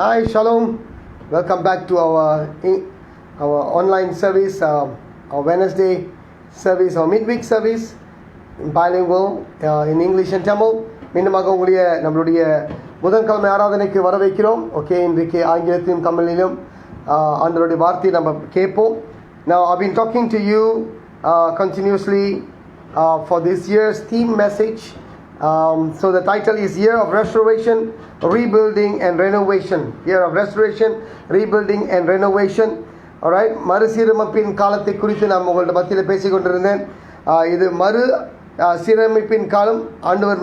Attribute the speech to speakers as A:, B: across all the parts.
A: Hi, Shalom. Welcome back to our online service, our Wednesday service, our midweek service in bilingual, in English and Tamil. மீண்டுமாக உங்களுடைய நம்மளுடைய புதன்கிழமை ஆராதனைக்கு வரவேற்கிறோம். Okay, இன்றைக்கு ஆங்கிலத்திலும் தமிழிலும் ஆண்டவருடைய வார்த்தையை நம்ம கேட்போம். Now, I've been talking to you continuously for this year's theme message. So the title is Year of Restoration, Rebuilding and Renovation. Year of Restoration, Rebuilding and Renovation. Alright, மறுசீரமைப்பின் காலத்தை குறித்து நான் உங்கள்ட்ட மத்தியில் பேசிக் கொண்டிருந்தேன். இது சீரமைப்பின் காலம். ஆண்டவர்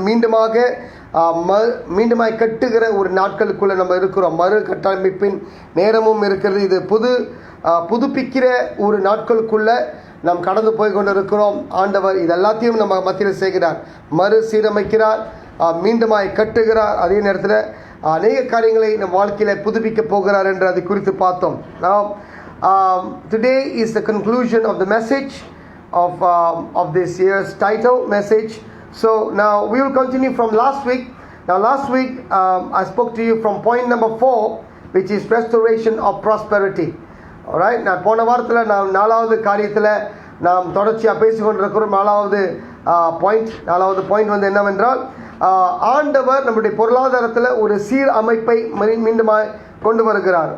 A: மீண்டுமாய் கட்டுகிற ஒரு நாட்களுக்குள்ள நம்ம இருக்கிறோம். மறு கட்டமைப்பின் நேரமும் இருக்கிறது. இது புதுப்பிக்கிற ஒரு நாட்களுக்குள்ள நாம் கடந்து போய் கொண்டு இருக்கிறோம். ஆண்டவர் இது எல்லாத்தையும் நம்ம மத்தியில் செய்கிறார், மறு சீரமைக்கிறார், மீண்டுமாய் கட்டுகிறார். அதே நேரத்தில் அநேக காரியங்களை நம் வாழ்க்கையில் புதுப்பிக்க போகிறார் என்று அதை குறித்து பார்த்தோம். Now, today is the conclusion of the message of this year's title message. So now we will continue from last week. Now last week I spoke to you from point number 4, which is restoration of prosperity. Alright, நான் போன வாரத்தில் நாம் 4வது காரியத்தில் நாம் தொடர்ச்சியாக பேசிக்கொண்டிருக்கிறோம். நாலாவது பாயிண்ட் வந்து என்னவென்றால், ஆண்டவர் நம்முடைய பொருளாதாரத்தில் ஒரு சீரமைப்பை மீண்டும் கொண்டு வருகிறார்.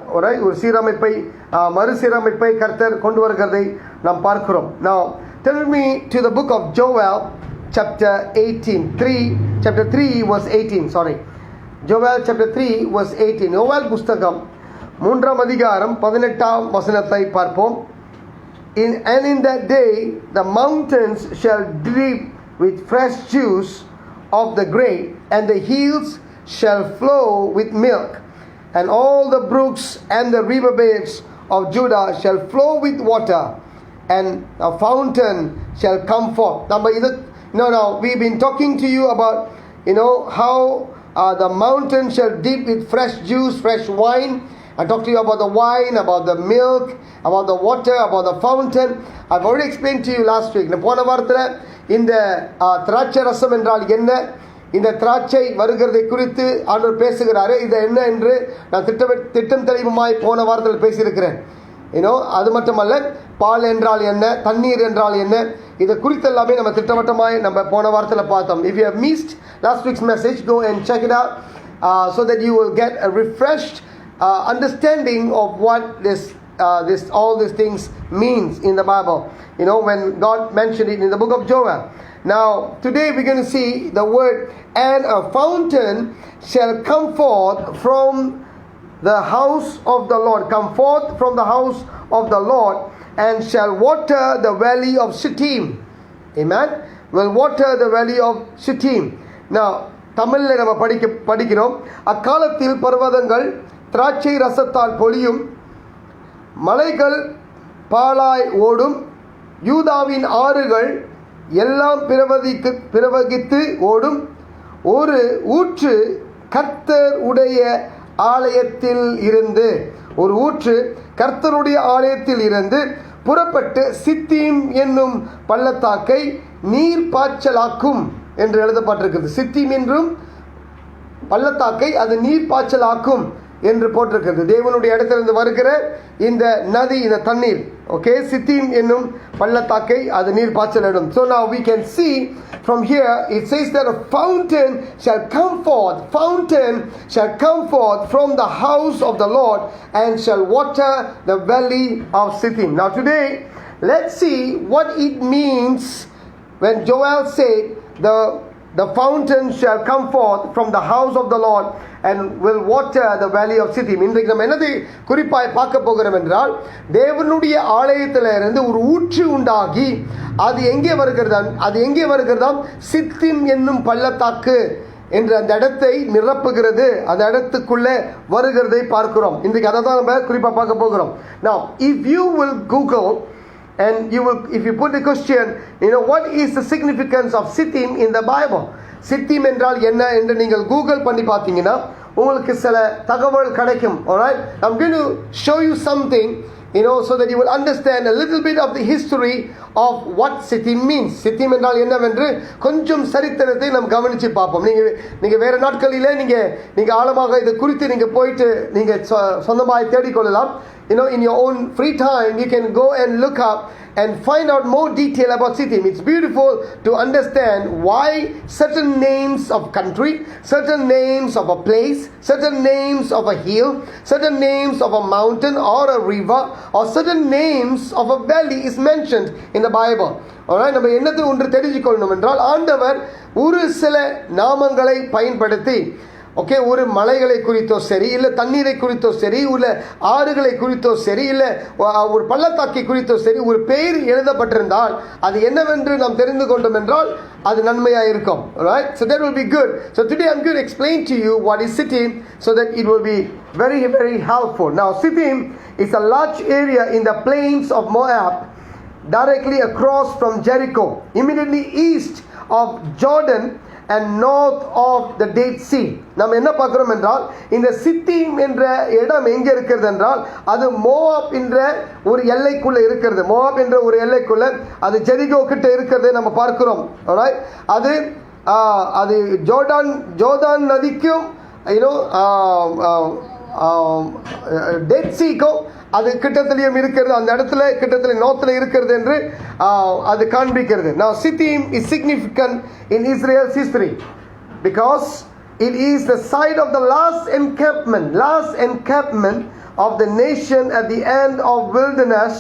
A: ஒரு சீரமைப்பை, மறுசீரமைப்பை கர்த்தர் கொண்டு வருகிறதை நாம் பார்க்கிறோம். Now turn me to the book of Joel chapter 3 verse 18. Joel chapter 3 verse 18. Joel புஸ்தகம் 3ஆம் அதிகாரம் 18ஆம் வசனத்தை பார்ப்போம். And in that day the mountains shall drip with fresh juice of the grape, and the hills shall flow with milk, and all the brooks and the riverbeds of Judah shall flow with water, and a fountain shall come forth. Now we've been talking to you about how the mountain shall drip with fresh juice, fresh wine. I talked to you about the wine, about the milk, about the water, about the fountain. I've already explained to you last week. போன வாரத்தில் இந்த திராட்சை ரசம் என்றால் என்ன, இந்த திராட்சை வருகிறதை குறித்து ஆண்டவர் பேசுகிறாரு. இது என்ன என்று நான் திட்டம் தெளிவுமாய் போன வாரத்தில் பேசியிருக்கிறேன். அது மட்டுமல்ல, பால் என்றால் என்ன, தண்ணீர் என்றால் என்ன, இதை குறித்து எல்லாமே நம்ம திட்டவட்டமாய் நம்ம போன வாரத்தில் பார்த்தோம். If you have missed last week's message, go and check it out so that you will get a refreshed understanding of what all these things means in the Bible, when God mentioned it in the book of Joel. Now today we're going to see the word, and a fountain shall come forth from the house of the Lord, come forth from the house of the Lord, and shall water the valley of Shittim. Amen. Will water the valley of Shittim. Now தமிழில் நம்ம படிக்கிறோம். அக்காலத்தில் பர்வதங்கள் திராட்சை ரசத்தால் பொழியும், மலைகள் பாலாய் ஓடும், யூதாவின் ஆறுகள் எல்லாம் பிரவகித்து ஓடும். ஒரு ஊற்று கர்த்தர் உடைய ஆலயத்தில் இருந்து புறப்பட்டு சித்தீம் என்னும் பள்ளத்தாக்கை நீர் பாய்ச்சலாக்கும் என்று எழுதப்பட்டிருக்கிறது. சித்தீம் என்றும் பள்ளத்தாக்கை அது நீர் பாய்ச்சலாக்கும் என்று போட்டிருக்கிறது. தேவனுடைய இடத்திலிருந்து வருகிற இந்த நதி, இந்த தண்ணீர், ஓகே, சித்தீம் என்னும் பள்ளத்தாக்கை அது நீர் பாய்ச்சலிடும். So now we can see from here it says that a fountain shall come forth from the house of the Lord, and shall water the valley of Shittim. Now today let's see what it means when Joel said the fountain shall come forth from the house of the Lord and will water the valley of Shittim. இன்றைக்கு நம்ம என்னதை குறிப்பாய் பார்க்க போகிறோம் என்றால், தேவனுடைய ஆலயத்திலிருந்து ஒரு ஊற்று உண்டாகி அது எங்கே வருகிறதாம், சித்திம் என்னும் பள்ளத்தாக்கு என்று அந்த இடத்தை நிரப்புகிறது, அந்த இடத்துக்குள்ளே வருகிறதை பார்க்கிறோம். இன்றைக்கு அதை தான் நம்ம குறிப்பாக பார்க்க போகிறோம். Now if you will Google and if you put the question, what is the significance of Shittim in the Bible? சித்திம் என்றால் என்ன என்று நீங்கள் கூகுள் பண்ணி பார்த்தீங்கன்னா உங்களுக்கு சில தகவல் கிடைக்கும். Alright, I'm going to show you something, so that you will understand a little bit of the history of what Shittim means. Shittim என்றால் என்னவென்று கொஞ்சம் சரித்திரத்தை நாம் கவனிச்சு பார்ப்போம். நீங்க வேற நாட்களிலே நீங்க ஆழமாக இது குறித்து நீங்க போயிட்டு நீங்க சொந்தமாய் தேடிக்கொள்ளலாம். In your own free time you can go and look up and find out more detail about Shittim. It's beautiful to understand why certain names of country, certain names of a place, certain names of a hill, certain names of a mountain or a river, or certain names of a valley is mentioned in the Bible. Alright, நம்ம என்னது ஒன்று தெரிஞ்சுக்கொள்ளணும் என்றால், ஆண்டவர் ஒரு சில நாமங்களை பயன்படுத்தி ஒரு மலைகளை குறித்தோ சரி, இல்லை தண்ணீரை குறித்தோ சரி, இல்லை ஆறுகளை குறித்தோ சரி, இல்லை ஒரு பள்ளத்தாக்கை குறித்தோ சரி, ஒரு பெயர் எழுதப்பட்டிருந்தால் அது என்னவென்று நாம் தெரிந்து கொண்டோம் என்றால் அது நன்மையாக இருக்கும். Right? So that will be good. So today I'm going to explain to you what is Shittim so that it will be very, very helpful. Now Shittim is a large area in the plains of Moab, directly across from Jericho, immediately east of Jordan and north of the Dead Sea. நாம் என்ன பார்க்கிறோம் என்றால், இந்த சித்தீம் என்ற இடம் எங்கே இருக்கிறது என்றால், அது மோவாப் என்ற ஒரு எல்லைக்குள்ள இருக்கிறது. மோவாப் என்ற ஒரு எல்லைக்குள்ள அது ஜெரிகோ கிட்ட இருக்கிறது நம்ம பார்க்கிறோம். Alright, அது ஜோர்தான் நதிக்கும் டெட் சீக்கும் அது கிட்டத்திலையும் இருக்கிறது. அந்த இடத்துல கிட்டத்தில நார்த்ல இருக்கிறது என்று அது காண்பிக்கிறது. Now Shittim is significant in Israel's history because it is the site of the last encampment of the nation at the end of wilderness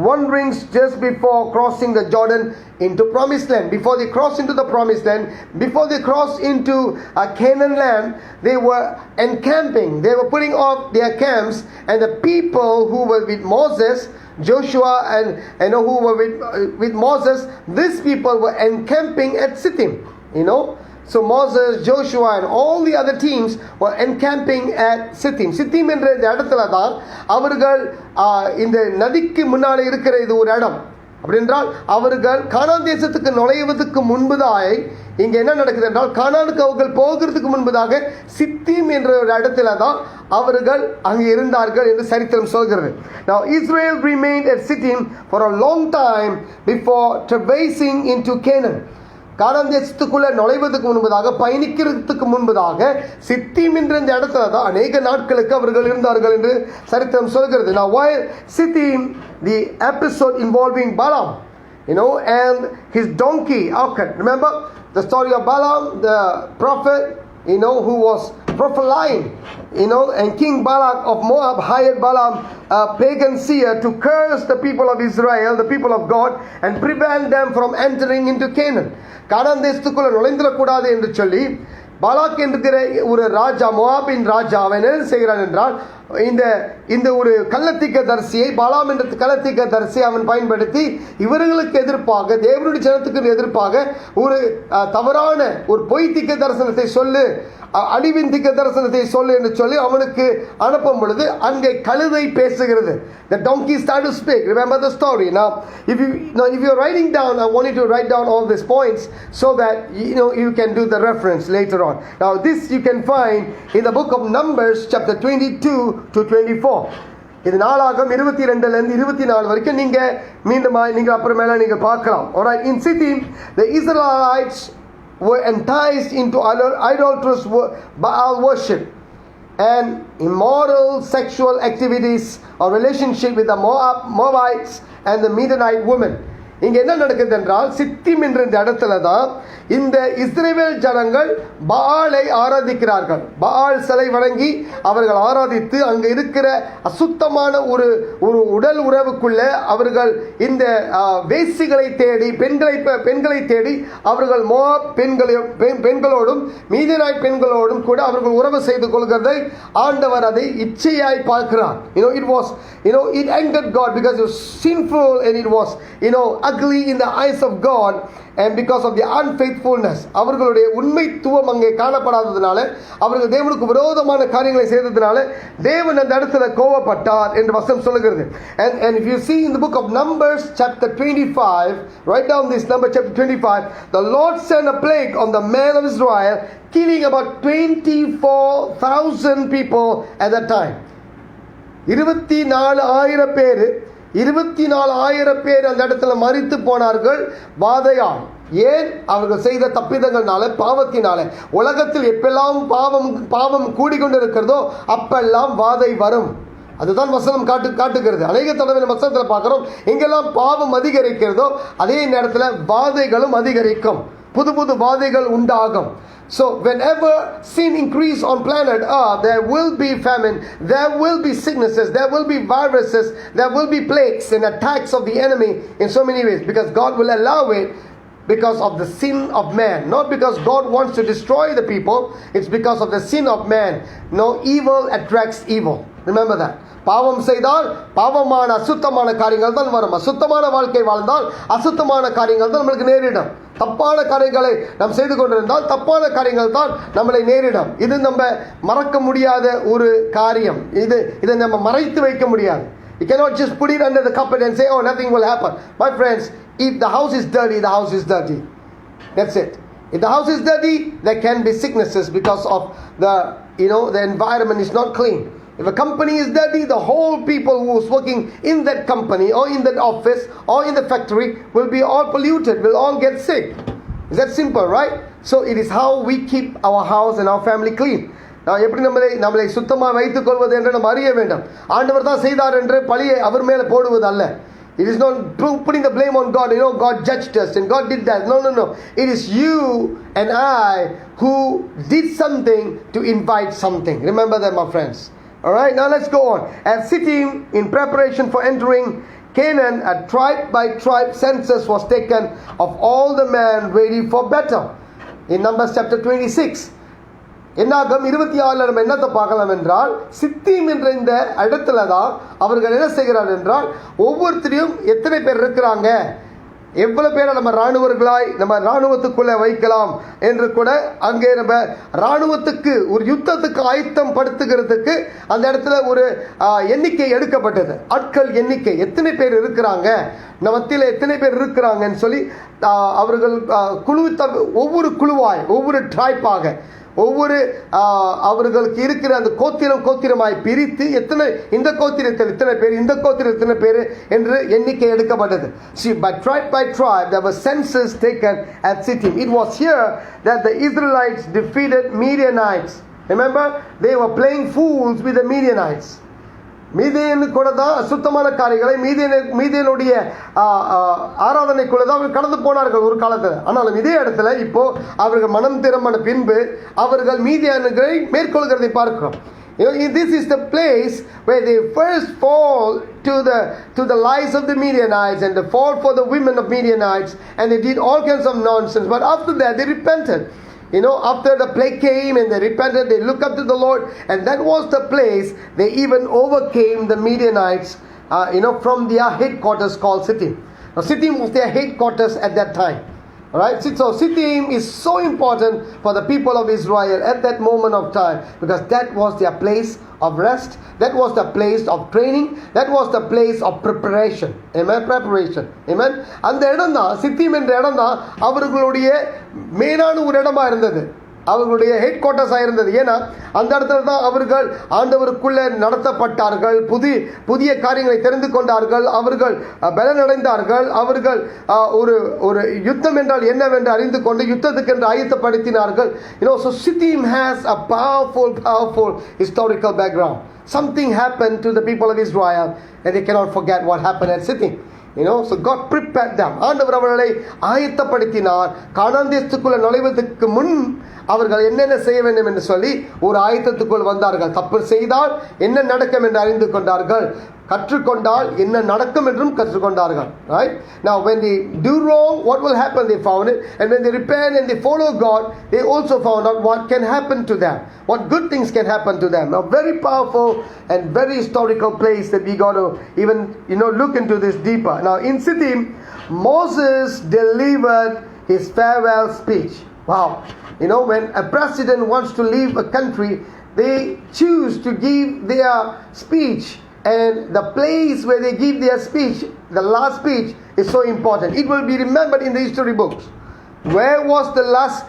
A: wanderings just before crossing the Jordan into promised land. Before they cross into the promised land, before they cross into a Canaan land, they were encamping. They were putting off their camps, and the people who were with Moses, Joshua, and who were with Moses, these people were encamping at Shittim. So Moses, Joshua and all the other teams were encamping at Shittim. Shittim என்ற இந்த இடத்துல தான் அவர்கள் இந்த நதிக்கு முன்னாலே இருக்கிற இது ஒரு இடம். அப்படி என்றால் அவர்கள் கானான் தேசத்துக்கு நுழைவதற்கு முன்பதாக இங்க என்ன நடக்குது என்றால், கானானுக்கு அவர்கள் போகிறதுக்கு முன்பதாக சித்தீம் என்ற ஒரு இடத்துல தான் அவர்கள் அங்கே இருந்தார்கள் என்று சரித்திரம் சொல்கிறது. Now Israel remained at Shittim for a long time before traversing into Canaan. கானான் தேசத்துக்குள்ள நுழைவதற்கு முன்பதாக, பயணிக்கிறதுக்கு முன்பதாக சித்தீம் என்ற இந்த இடத்துல தான் அநேக நாட்களுக்கு அவர்கள் இருந்தார்கள் என்று சரித்திரம் சொல்கிறது. Now while Shittim, the episode involving Balaam, and his donkey Arkan. Remember the story of Balaam, the prophet, who was prophesying, and King Balak of Moab hired Balaam, a pagan seer, to curse the people of Israel, the people of God, and prevent them from entering into Canaan. கானான் தேசத்துக்குள்ள நுழைந்துடக்கூடாது என்று சொல்லி பாலாக் என்கிற ஒரு ராஜா, மோவாபின் ராஜா, அவன் என்ன செய்கிறான் என்றால், இந்த ஒரு கள்ளத்திக்க தரிசியை, பாலாம் என்ற கள்ளத்திக்க தரிசியை அவன் பயன்படுத்தி இவர்களுக்கு எதிர்ப்பாக, தேவனுடைய ஜனத்துக்கு எதிர்ப்பாக ஒரு தவறான ஒரு பொய் திக்க தரிசனத்தை சொல்லு, அழிவின் திக்க தரிசனத்தை சொல்லு என்று சொல்லி அவனுக்கு அனுப்பும் பொழுது அங்கே கழுதை பேசுகிறது. The donkey started to speak. Remember the story. Now if you're writing down, I want you to write down all these points so that you can do the reference later on. Now this you can find in the book of Numbers chapter 22 to 24. இது நாளாகம் 22 ல இருந்து 24 வரைக்கும் நீங்க அப்புறமேல நீங்க பார்க்கலாம். Alright, in Shittim the Israelites were enticed into idolatrous Baal worship and immoral sexual activities or relationship with the Moabites and the Midianite women. இங்க என்ன நடக்குது என்றால், சித்திம் என்ற இந்த இடத்துல தான் இந்த இஸ்ரவேல் ஜனங்கள் பாலை ஆராதிக்கிறார்கள். பால் சிலை வணங்கி அவர்கள் ஆராதித்து அங்க இருக்கிற அசுத்தமான ஒரு உடல் உறவுக்குள்ள அவர்கள் இந்த வேசிகளை தேடி, பெண்களை தேடி அவர்கள் மோவாப் பெண்களோடும் மீதினாய் பெண்களோடும் கூட அவர்கள் உறவு செய்து கொள்கிறதை ஆண்டவர் அதை இச்சையாய் பார்க்கிறார். It angered God because it was sinful and it was ugly in the eyes of God and because of the unfaithfulness. அவர்களுடைய உண்மைத்துவம் அங்கே காணப்படாததுனால, அவர்கள் தேவனுக்கு விரோதமான காரியங்களை செய்ததுனால தேவன் அந்த இடத்துல கோபப்பட்டார் என்று வசனம் சொல்லுகிறது. And if you see in the book of Numbers chapter 25, write down this, number chapter 25, the Lord sent a plague on the men of Israel, killing about 24,000 people at that time. 24,000 பேர் 24,000 பேர் அந்த இடத்துல மரித்து போனார்கள் வாதையால். ஏன்? அவர்கள் செய்த தப்பிதங்கள்னால, பாவத்தினால. உலகத்தில் எப்பெல்லாம் பாவம் கூடிக்கொண்டிருக்கிறதோ அப்பெல்லாம் வாதை வரும். அதுதான் வசனம் காட்டுகிறது. அநேக தடவை வசனத்தில் பார்க்கிறோம், எங்கெல்லாம் பாவம் அதிகரிக்கிறதோ அதே நேரத்தில் வாதைகளும் அதிகரிக்கும், புது புது வாதைகள் உண்டாகும். So whenever sin increase on planet Earth, there will be famine, there will be sicknesses, there will be viruses, there will be plagues and attacks of the enemy in so many ways, because God will allow it because of the sin of man, not because God wants to destroy the people. It's because of the sin of man. No, evil attracts evil. Remember that. பாவம் செய்தால் பாவமான அசுத்தமான காரியங்கள் தான் வரும். அசுத்தமான வாழ்க்கை வாழ்ந்தால் அசுத்தமான காரியங்கள் தான் நம்மளுக்கு நேரிடும். தப்பான காரியங்களை நாம் செய்து கொண்டிருந்தால் தப்பான காரியங்கள் தான் நம்மளை நேரிடும். இது நம்ம மறக்க முடியாத ஒரு காரியம். இதை நம்ம மறைத்து வைக்க முடியாது. You cannot just put it under the carpet and say, oh, nothing will happen. My friends, if the house is dirty, the house is dirty. That's it. If the house is dirty, there can be sicknesses because of the environment is not clean. If a company is dirty, the whole people who is working in that company or in that office or in the factory will be all polluted, will all get sick. Is that simple, right? So it is how we keep our house and our family clean. நான் எப்படி நம்மளை சுத்தமாக வைத்துக் கொள்வது என்று நம்ம அறிய வேண்டும். ஆண்டவர் தான் செய்தார் என்று பழியை அவர் மேலே போடுவது அல்ல. It is not putting the blame on God. God judged us and God did that. No. It is you and I who did something to invite something. Remember that, my friends. Alright, now let's go on. As sitting in preparation for entering Canaan, a tribe by tribe census was taken of all the men ready for battle. In Numbers chapter 26. என்னாகும் 26 நம்ம என்னத்தை பார்க்கலாம் என்றால், சித்தீம் என்ற இந்த இடத்துல தான் அவர்கள் என்ன செய்கிறார்கள் என்றால், ஒவ்வொருத்தரையும் எத்தனை பேர் இருக்கிறாங்க, எவ்வளவு பேரை நம்ம இராணுவர்களாய் நம்ம இராணுவத்துக்குள்ளே வைக்கலாம் என்று கூட அங்கே நம்ம இராணுவத்துக்கு ஒரு யுத்தத்துக்கு ஆயத்தம் படுத்துகிறதுக்கு அந்த இடத்துல ஒரு எண்ணிக்கை எடுக்கப்பட்டது. ஆட்கள் எண்ணிக்கை எத்தனை பேர் இருக்கிறாங்க, மத்தியில் எத்தனை பேர் இருக்கிறாங்கன்னு சொல்லி அவர்கள் ஒவ்வொரு குழுவாய் ஒவ்வொரு ட்ரைப்பாக ஒவ்வொரு அவர்களுக்கு இருக்கிற அந்த கோத்திரமாய் பிரித்து இந்த கோத்திரத்தில் இத்தனை பேர், இந்த கோத்திரத்தில் இத்தனை பேர் என்று எண்ணிக்கை எடுக்கப்பட்டது. See, by tribe there was census taken at Shittim. It was here that the Israelites defeated Midianites. Remember, they were playing fools with the Midianites. மீதியனு கூட தான் அசுத்தமான காரியங்களை மீதியனுடைய ஆராதனைக்குள்ள தான் அவர்கள் கடந்து போனார்கள் ஒரு காலத்தில். ஆனாலும் இதே இடத்துல இப்போ அவர்கள் மனம் திரும்பின பின்பு அவர்கள் மீதியனுகளை மேற்கொள்கிறதை பார்க்கிறோம். This is the place where they first fall to the lies of the Midianites and they fall for the women of Midianites, and they did all kinds of nonsense. But after that they repented. After the plague came and they repented, they looked up to the Lord, and that was the place they even overcame the Midianites, from their headquarters called Shittim. Now, Shittim was their headquarters at that time. Alright, so Shittim is so important for the people of Israel at that moment of time, because that was their place of rest, that was the place of training, that was the place of preparation. Amen, preparation. Amen. அந்த இடம் தான், சித்திம் என்ற இடம் தான் அவர்களுடைய மெயினான ஒரு இடமா இருந்தது, அவர்களுடைய ஹெட் குவார்ட்டர்ஸாக இருந்தது. ஏன்னா அந்த இடத்துல தான் அவர்கள் ஆண்டவருக்குள்ளே நடத்தப்பட்டார்கள், புதிய காரியங்களை தெரிந்து கொண்டார்கள், அவர்கள் பலனடைந்தார்கள், அவர்கள் ஒரு யுத்தம் என்றால் என்னவென்று அறிந்து கொண்டு யுத்தத்துக்கு என்று ஆயத்தப்படுத்தினார்கள். So Shittim has a powerful historical background. Something happened to the people of Israel and they cannot forget what happened at Shittim. So God prepared them. ஆண்டவர் அவர்களை ஆயத்தப்படுத்தினார். கானான் தேசத்துக்குள்ள நுழைவதற்கு முன் அவர்கள் என்னென்ன செய்ய வேண்டும் என்று சொல்லி ஒரு ஆயத்தத்துக்குள் வந்தார்கள். தப்பு செய்தால் என்ன நடக்கும் என்று அறிந்து கொண்டார்கள். கற்றுக்கொண்டால் என்ன நடக்கும் என்றும் கற்றுக்கொண்டார்கள். Right? Now when they do wrong, what will happen? They found it. And when they repent and they follow God, they also found out what can happen to them. What good things can happen to them. Now very powerful and very historical place that we got to even look into this deeper. Now in Shittim, Moses delivered his farewell speech. Wow. When a president wants to leave a country, they choose to give their speech, and the place where they give their speech, the last speech, is so important. It will be remembered in the history books. Where was the last,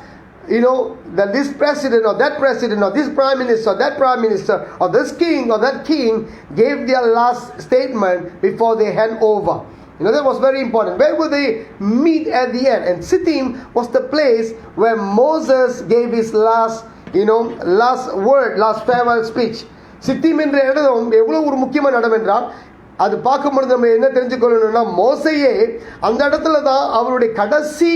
A: that this president or that president or this prime minister or that prime minister or this king or that king gave their last statement before they hand over. That was very important. Where would they meet at the end? And Shittim was the place where Moses gave his last word, last farewell speech. Shittim என்ற இடம் எவ்வளவு ஒரு முக்கியமான இடம் என்றால், அது பார்க்கும்பொழுது நம்ம என்ன தெரிஞ்சுக்கொள்ளணும்னா, மோசையே அந்த இடத்துல தான் அவருடைய கடைசி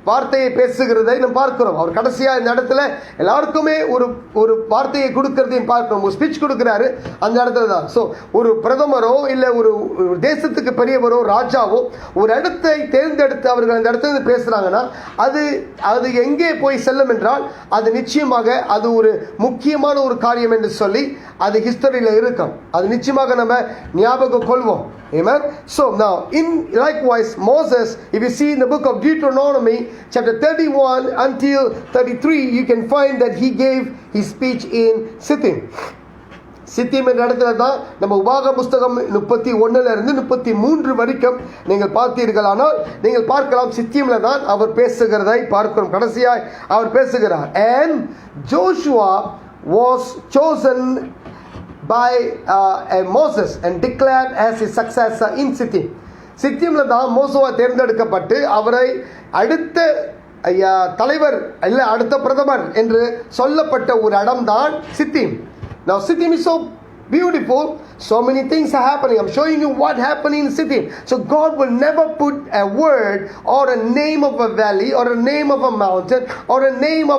A: வார்த்தையை பேசுகிறதை நம்ம பார்க்கிறோம். அவர் கடைசியா இந்த இடத்துல எல்லாருக்குமே ஒரு வார்த்தையை கொடுக்கறதையும் பார்க்கிறோம். ஒரு ஸ்பீச் கொடுக்கிறாரு அந்த இடத்துல தான். ஸோ ஒரு பிரதமரோ இல்லை ஒரு தேசத்துக்கு பெரியவரோ ராஜாவோ ஒரு இடத்தை தேர்ந்தெடுத்து அவர்கள் அந்த இடத்துல பேசுறாங்கன்னா அது எங்கே போய் செல்லும் என்றால், அது நிச்சயமாக அது ஒரு முக்கியமான ஒரு காரியம் என்று சொல்லி அது ஹிஸ்டரியில இருக்கும். அது நிச்சயமாக நம்ம ஞாபகம் கொள்வோம். Amen. So now, likewise, Moses, if you see in the book of Deuteronomy, chapter 31 until 33, you can find that he gave his speech in Shittim. Shittim என்ற இடத்துல தான் நம்ம உபாக புஸ்தகம் 31 இருந்து 33 வரைக்கும் நீங்கள் பார்த்தீர்கள். ஆனால் நீங்கள் பார்க்கலாம், சித்தியம்ல தான் அவர் பேசுகிறதை பார்க்கிறோம். கடைசியாய் அவர் பேசுகிறார். And Joshua was chosen by Moses and declared as his successor in Shittim. சித்தியம்ல தான் மோசேவா தேர்ந்தெடுக்கப்பட்டு அவரை அடுத்த தலைவர் இல்ல அடுத்த பிரதமர் என்று சொல்லப்பட்ட ஒரு இடம் தான் Shittim. Now Shittim is so beautiful. So many things are happening. I'm showing you what happened in Shittim. So God will never put a word or a name of a valley or a name of a mountain or a name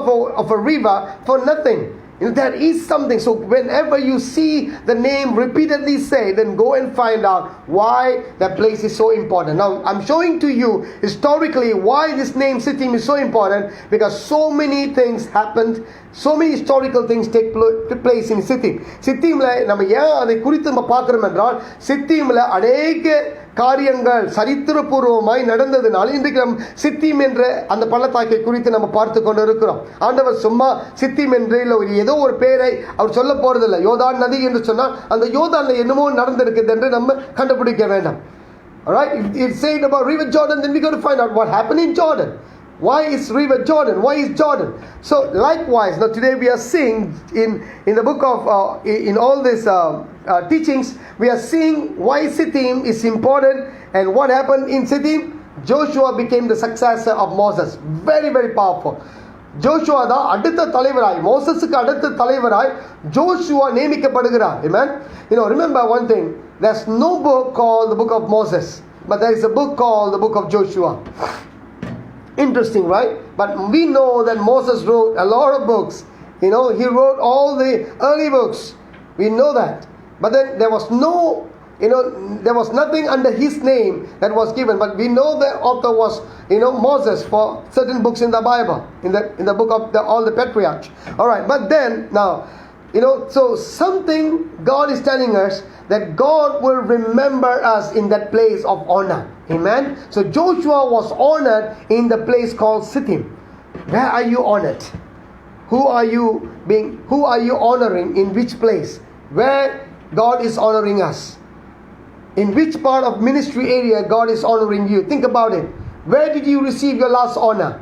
A: of a river for nothing. There is something. So whenever you see the name repeatedly said, then go and find out why that place is so important. Now I'm showing to you historically why this name Shittim is so important, because so many things happened, so many historical things take place in Shittim. Shittimல நம்ம ஏன் அதை குறித்து நம்ம பார்க்கிறோம் என்றால், Shittimல அநேக காரியங்கள் சரித்திரபூர்வமாய் நடந்ததுனால இன்றைக்கு நம் சித்திம் என்ற அந்த பள்ளத்தாக்கை குறித்து நம்ம பார்த்து கொண்டு இருக்கிறோம். ஆண்டவர் சும்மா சித்திம் என்ற ஏதோ ஒரு பேரை அவர் சொல்ல போறதில்லை. யோர்தான் நதி என்று சொன்னால் அந்த யோர்தான்ல என்னமோ நடந்திருக்குது என்று நம்ம கண்டுபிடிக்க வேண்டாம். Alright, it's saying about River Jordan, then we got to find out what happened in Jordan. Why is River Jordan? Why is Jordan? So likewise, now today we are seeing in the book of in all these teachings, we are seeing why Shittim is important and what happened in Shittim. Joshua became the successor of Moses. Very, very powerful. Joshua தான் அடுத்த தலைவராய், மோசஸுக்கு அடுத்த தலைவராய் Joshua நியமிக்கப்படுகிறார். Amen. Remember one thing, there's no book called the book of Moses, but there is a book called the book of Joshua. Interesting, right? But we know that Moses wrote a lot of books. He wrote all the early books. We know that. But then there was there was nothing under his name that was given. But we know the author was, Moses for certain books in the Bible, in the book of all the patriarchs. All right. But then now, so something God is telling us that God will remember us in that place of honor. Amen. So Joshua was honored in the place called Shittim. Where are you honored? Who are you honoring in which place? Where God is honoring us? In which part of ministry area God is honoring you? Think about it. Where did you receive your last honor?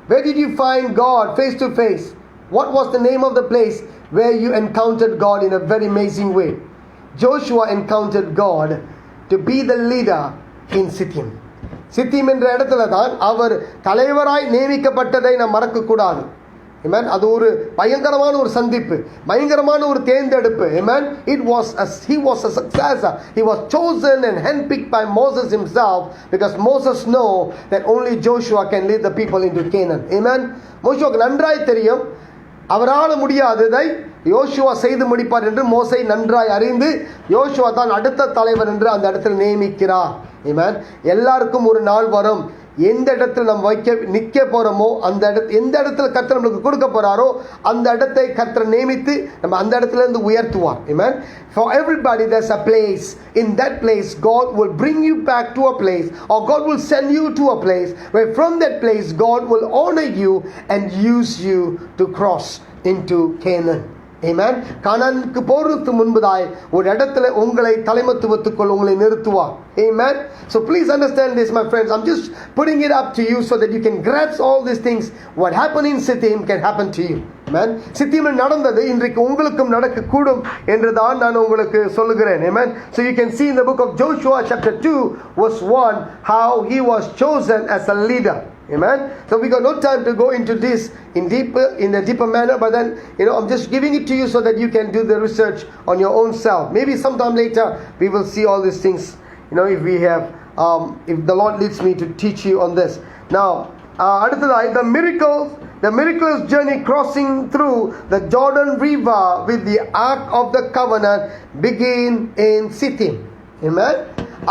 A: Where did you find God face to face? What was the name of the place where you encountered God in a very amazing way? Joshua encountered God to be the leader in Shittim. Shittim என்ற இடத்துல தான் அவர் தலைவராய் நியமிக்கப்பட்டதை நாம் மறக்க கூடாது. Amen. அது ஒரு பயங்கரமான ஒரு சந்திப்பு, பயங்கரமான ஒரு தேர்ந்தெடுப்பு. Amen. He was a successor. He was chosen and handpicked by Moses himself, because Moses know that only Joshua can lead the people into Canaan. Amen. மோசேவுக்கு நன்றாய் தெரியும் அவரால் முடியாததை யோசுவா செய்து முடிப்பார் என்று மோசே நன்றாய் அறிந்து யோசுவா தான் அடுத்த தலைவர் என்று அந்த இடத்தில் நியமிக்கிறார். ஆமென். எல்லாருக்கும் ஒரு நாள் வரும், எந்த இடத்துல நம்ம நிற்க போகிறோமோ எந்த இடத்துல கர்த்தர் நம்மளுக்கு கொடுக்க போகிறாரோ அந்த இடத்தை கர்த்தர் நியமித்து நம்ம அந்த இடத்துல இருந்து உயர்த்துவார். Amen. For everybody there's a place. In that place God will bring you back to a place, or God will send you to a place where from that place God will honor you and use you to cross into Canaan. Amen. கானானுக்கு போறதுக்கு முன்பதாய் ஒரு இடத்துல உங்களை தலைமத்துவத்துக்குள் உங்களை நிறுத்துவார். Amen. So please understand this, my friends. I'm just putting it up to you so that you can grasp all these things. What happened in Shittim can happen to you. Amen. சித்திமில் நடந்தது இன்றைக்கு உங்களுக்கும் நடக்கக்கூடும் என்றுதான் நான் உங்களுக்கு சொல்லுகிறேன். Amen. So you can see in the book of Joshua chapter 2 verse 1 how he was chosen as a leader. Amen. So we got no time to go into this in a deeper manner, but then I'm just giving it to you so that you can do the research on your own self. Maybe sometime later we will see all these things, if we have if the Lord leads me to teach you on this. Now அடுத்ததாய் the miraculous journey crossing through the Jordan River with the Ark of the Covenant begin in Shittim. Amen.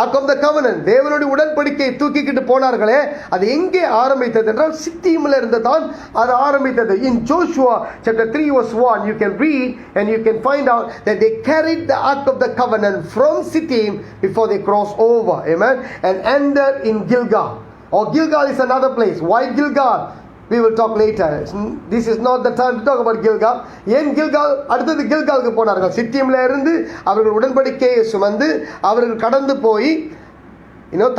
A: Ark of the Covenant, தேவனுடைய உடன்படிக்கை தூக்கிக்கிட்டு போனார்களே, அது எங்கே ஆரம்பித்தது என்றால் சித்தீமில் இருந்து தான் அது ஆரம்பித்தது. In Joshua chapter 3 verse 1 you can read and you can find out that they carried the Ark of the Covenant from Shittim before they crossed over. Amen. And ended in Gilgal. Gilgal is another place. Why Gilgal? We will talk later. This is not the time to talk about Gilgal. ஏன் Gilgal? அடுத்தது கில்காலுக்கு போனார்கள். சித்தியம்ல இருந்து அவர்கள் உடன்படிக்கையை சுமந்து அவர்கள் கடந்து போய்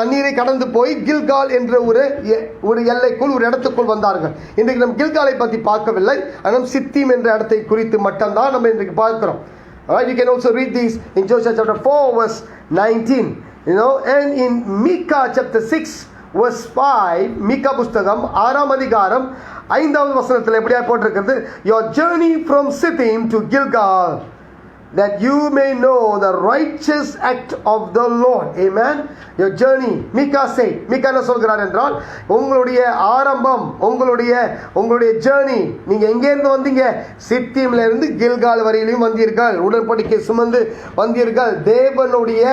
A: தண்ணீரை கடந்து போய் கில்கால் என்ற ஒரு எல்லைக்குள் ஒரு இடத்துக்குள் வந்தார்கள். இன்றைக்கு நம்ம கில்காலை பற்றி பார்க்கவில்லை, ஆனால் சித்தீம் என்ற இடத்தை குறித்து மட்டும்தான் நம்ம இன்றைக்கு பார்க்கிறோம். You can also read this in Joshua chapter 4 verse 19. And in Micah chapter 6 verse 5, மீகா புஸ்தகம் 6ஆம் அதிகாரம் 5வது வசனத்தில் எப்படியா போட்டிருக்கிறது, your journey from Shittim to Gilgal, that you may know the righteous act of the Lord. Amen. Your journey. மீகா என்ன சொல்கிறார் என்றால், உங்களுடைய ஆரம்பம், உங்களுடைய journey, நீங்க எங்கே இருந்து வந்தீங்க? சித்தீம்ல இருந்து கில்கால் வரையிலும் வந்தீர்கள், உடன்படிக்கை சுமந்து வந்தீர்கள். தேவனுடைய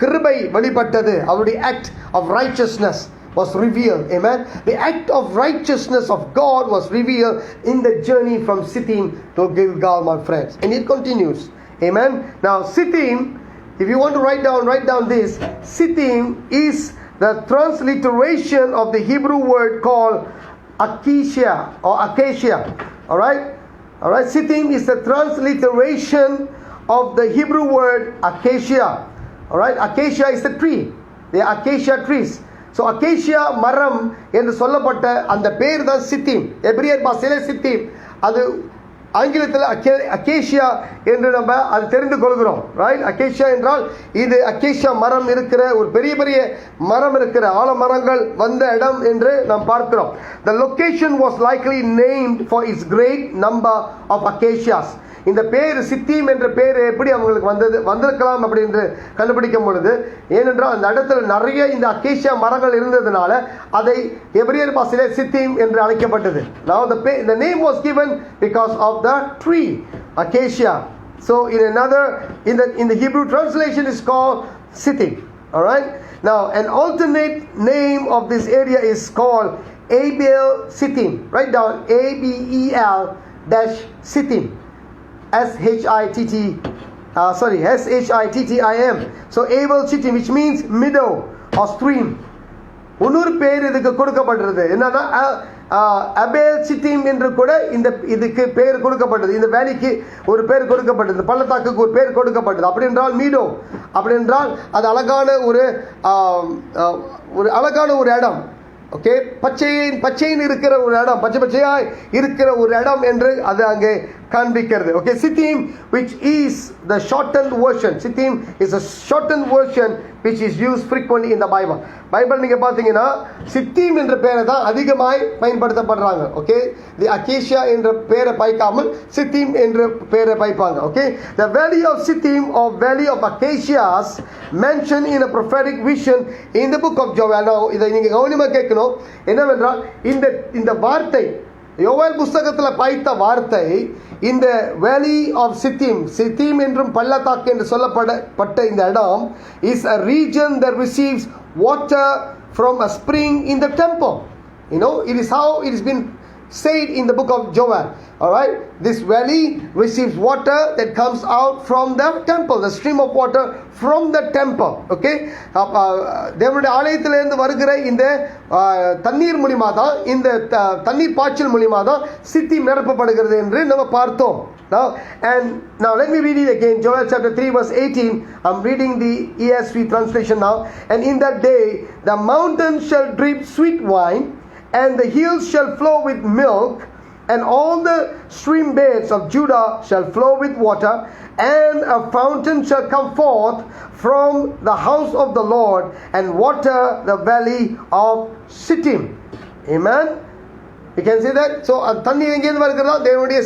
A: கிருபை வெளிப்பட்டது, அவருடைய act of righteousness was revealed. Amen. The act of righteousness of God was revealed in the journey from Shittim to Gilgal, my friends. And it continues. Amen. Now Shittim, if you want to write down this, Shittim is the transliteration of the Hebrew word called acacia or acacia. All right. Shittim is the transliteration of the Hebrew word acacia. All right. Acacia is a tree. They are acacia trees. So acacia மரம் என்று சொல்லப்பட்ட அந்த பேர் தான் சித்தீம். எபிரியர் பாஷையிலே சித்தீம், அது ஆங்கிலத்தில் acacia என்று நம்ம அது தெரிந்து கொள்கிறோம். ரைட். அகேஷியா என்றால் இது அகேஷியா மரம் இருக்கிற ஒரு பெரிய மரம் இருக்கிற ஆலமரங்கள் வந்த இடம் என்று நாம் பார்க்கிறோம். The location was likely named for its great number of acacias. இந்த பேர் சித்தீம் என்ற பேர் எப்படி அவங்களுக்கு வந்திருக்கலாம் அப்படின்னு கண்டுபிடிக்கும் பொழுது, ஏனென்றால் அந்த இடத்துல நிறைய இந்த அகேஷியா மரங்கள் இருந்ததுனால அதை எபிரியர் பாஷையிலே சித்தீம் என்று அழைக்கப்பட்டது. Now the name was given because of the tree acacia. So in the Hebrew translation is called Shittim. All right. Now an alternate name of this area is called Abel Shittim. Write down Abel-Shittim. Shittim. So Abel Shittim, which means meadow or stream. இன்னொரு பேர் இதுக்கு கொடுக்கப்பட்டிருது. என்னன்னா Abell சித்தீம் என்று கூட இதுக்கு பேர் கொடுக்கப்பட்டது. இந்த வேலிக்கு ஒரு பேர் கொடுக்கப்பட்டது, பள்ளத்தாக்குக்கு ஒரு பேர் கொடுக்கப்பட்டது. அப்படி என்றால் மீடோ, அப்படி என்றால் அது அழகான ஒரு இடம். ஓகே, பச்சையின் இருக்கிற ஒரு இடம், பச்சையாய் இருக்கிற ஒரு இடம் என்று அது அங்கே காண்பிக்கிறது. ஓகே, சித்தீம் which is the shortened version. Shittim is a shortened version which is used frequently in the Bible. Bible நீங்க பாத்தீங்கன்னா சித்தீம் என்ற பெயரை தான் அதிகமாய் பயன்படுத்தப்படுறாங்க. ஓகே, தி அகேஷியா என்ற பெயரை பாய்க்காமல் சித்தீம் என்ற பெயரை பாய்ப்பாங்க. Okay, the valley of Shittim or valley of acacias mentioned in a prophetic vision in the book of Joel. Now இதை நீங்க கவனமா கேட்கணும். என்னவென்றால் இந்த வார்த்தை யோவேல் புஸ்தகத்தில் பாய்த்த வார்த்தை இந்த Valley of Shittim, Shittim என்றும் பள்ளத்தாக்கு என்று சொல்லப்பட்ட இந்த இடம் is a region that receives water from a spring in the temple. You know, it is how it has been said in the book of Joel. Alright, this valley receives water that comes out from the temple, the stream of water from the temple. Okay, தேவனுடைய ஆலயத்திலிருந்து வருகிற இந்த தண்ணீர் மூலமா தான், இந்த தண்ணீர் பாய்ச்சல் மூலமா தான் சித்திம் நிரப்பப்படுகிறது என்று நம்ம பார்த்தோம். Now let me read it again. Joel chapter 3 verse 18. I'm reading the ESV translation now. And in that day the mountains shall drip sweet wine, and the hills shall flow with milk, and all the stream beds of Judah shall flow with water, and a fountain shall come forth from the house of the Lord, and water the valley of Shittim. Amen. You can see that. So தண்ணி எங்கேருந்து வருகிறதா? தேவனுடைய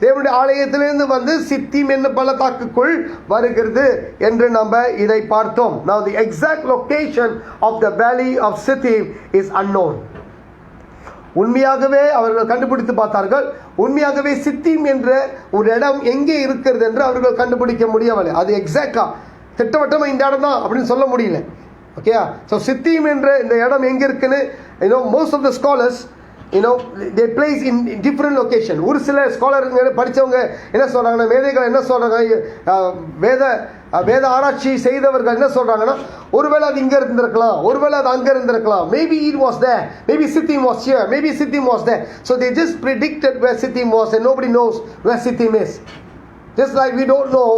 A: தேவனுடைய ஆலயத்திலிருந்து வந்து சித்திம் என்னும் பள்ளத்தாக்குக்குள் வருகிறது என்று நம்ம இதை பார்த்தோம். Now the exact location of the Valley of Shittim is unknown. உண்மையாகவே அவர்கள் கண்டுபிடித்து பார்த்தார்கள். உண்மையாகவே சித்திம் என்ற ஒரு இடம் எங்கே இருக்கிறது என்று அவர்கள் கண்டுபிடிக்க முடியவில்லை. அது எக்ஸாக்டா திட்டவட்டமாக இந்த இடம் தான் அப்படின்னு சொல்ல முடியல. ஓகே, ஸோ சித்திம் என்ற இந்த இடம் எங்கே இருக்குன்னு, most of the scholars, they place in different location. ஒரு சில ஸ்காலருங்க படித்தவங்க என்ன சொல்கிறாங்கன்னா, மேதைகள் என்ன சொல்கிறாங்க, வேத ஆராய்ச்சி செய்தவர்கள் என்ன சொல்கிறாங்கன்னா, ஒருவேளை அது இங்கே இருந்திருக்கலாம், ஒருவேளை அது அங்கே இருந்திருக்கலாம். Maybe it was there, maybe Shittim was here, maybe Shittim was there. So they just predicted where Shittim was, and nobody knows where Shittim is. Just like we don't know,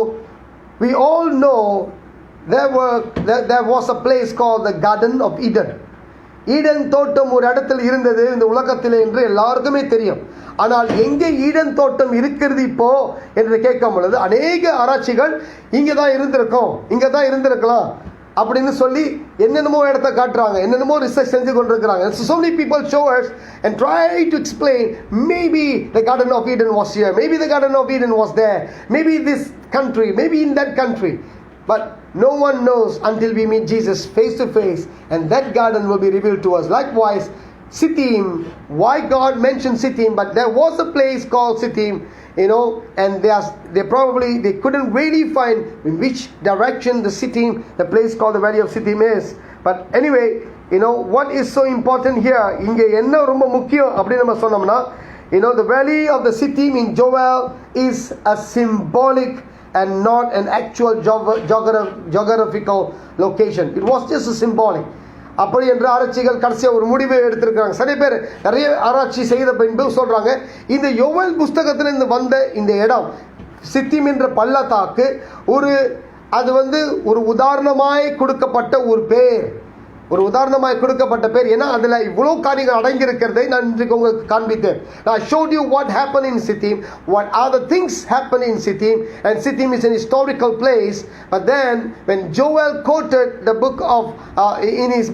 A: we all know there was a place called the Garden of Eden. Eden தோட்டம் ஒரு இடத்தில் இருந்தது இந்த உலகத்தில் என்று எல்லாருக்குமே தெரியும். ஆனால் எங்கே ஈடன் தோட்டம் இருக்கிறது இப்போ என்று கேட்கும் பொழுது அநேக ஆராய்ச்சிகள் இங்கே தான் இருந்திருக்கும், இங்கே தான் இருந்திருக்கலாம் அப்படின்னு சொல்லி என்னென்னமோ இடத்த காட்டுறாங்க, என்னென்னமோ ரிசர்ச் செஞ்சு கொண்டிருக்கிறாங்க. So many people show us and try to explain, maybe the Garden of Eden was here, maybe the Garden of Eden was there, maybe this country, maybe in that country. But no one knows until we meet Jesus face to face, and that garden will be revealed to us. Likewise, Shittim, why God mentioned Shittim, but there was a place called Shittim, and they couldn't really find in which direction the Shittim, the place called the Valley of Shittim is. But anyway, what is so important here, inge enna romba mukkiyam appdi nama sonnamna, the Valley of the Shittim in Joel is a symbolic and not an actual geographical location. It was just a symbolic. அப்படி என்று ஆராய்ச்சிகள் கடைசியாக ஒரு முடிவை எடுத்திருக்கிறாங்க. சில பேர் நிறைய ஆராய்ச்சி செய்த பின்பு சொல்றாங்க, இந்த யோவேல் புஸ்தகத்திலிருந்து வந்த இந்த இடம் சித்திம் என்ற பள்ளத்தாக்கு அது ஒரு உதாரணமாய் கொடுக்கப்பட்ட ஒரு பேர், ஒரு உதாரணமாய் கொடுக்கப்பட்ட பேர். ஏன்னா அதில் இவ்வளோ காரியங்கள் அடங்கி இருக்கிறதை நான் இன்றைக்கு உங்களுக்கு காண்பித்தேன். I showed you what happened in Shittim, what other things happened in Shittim, and Shittim is an historical place. But then when Joel quoted the book of in his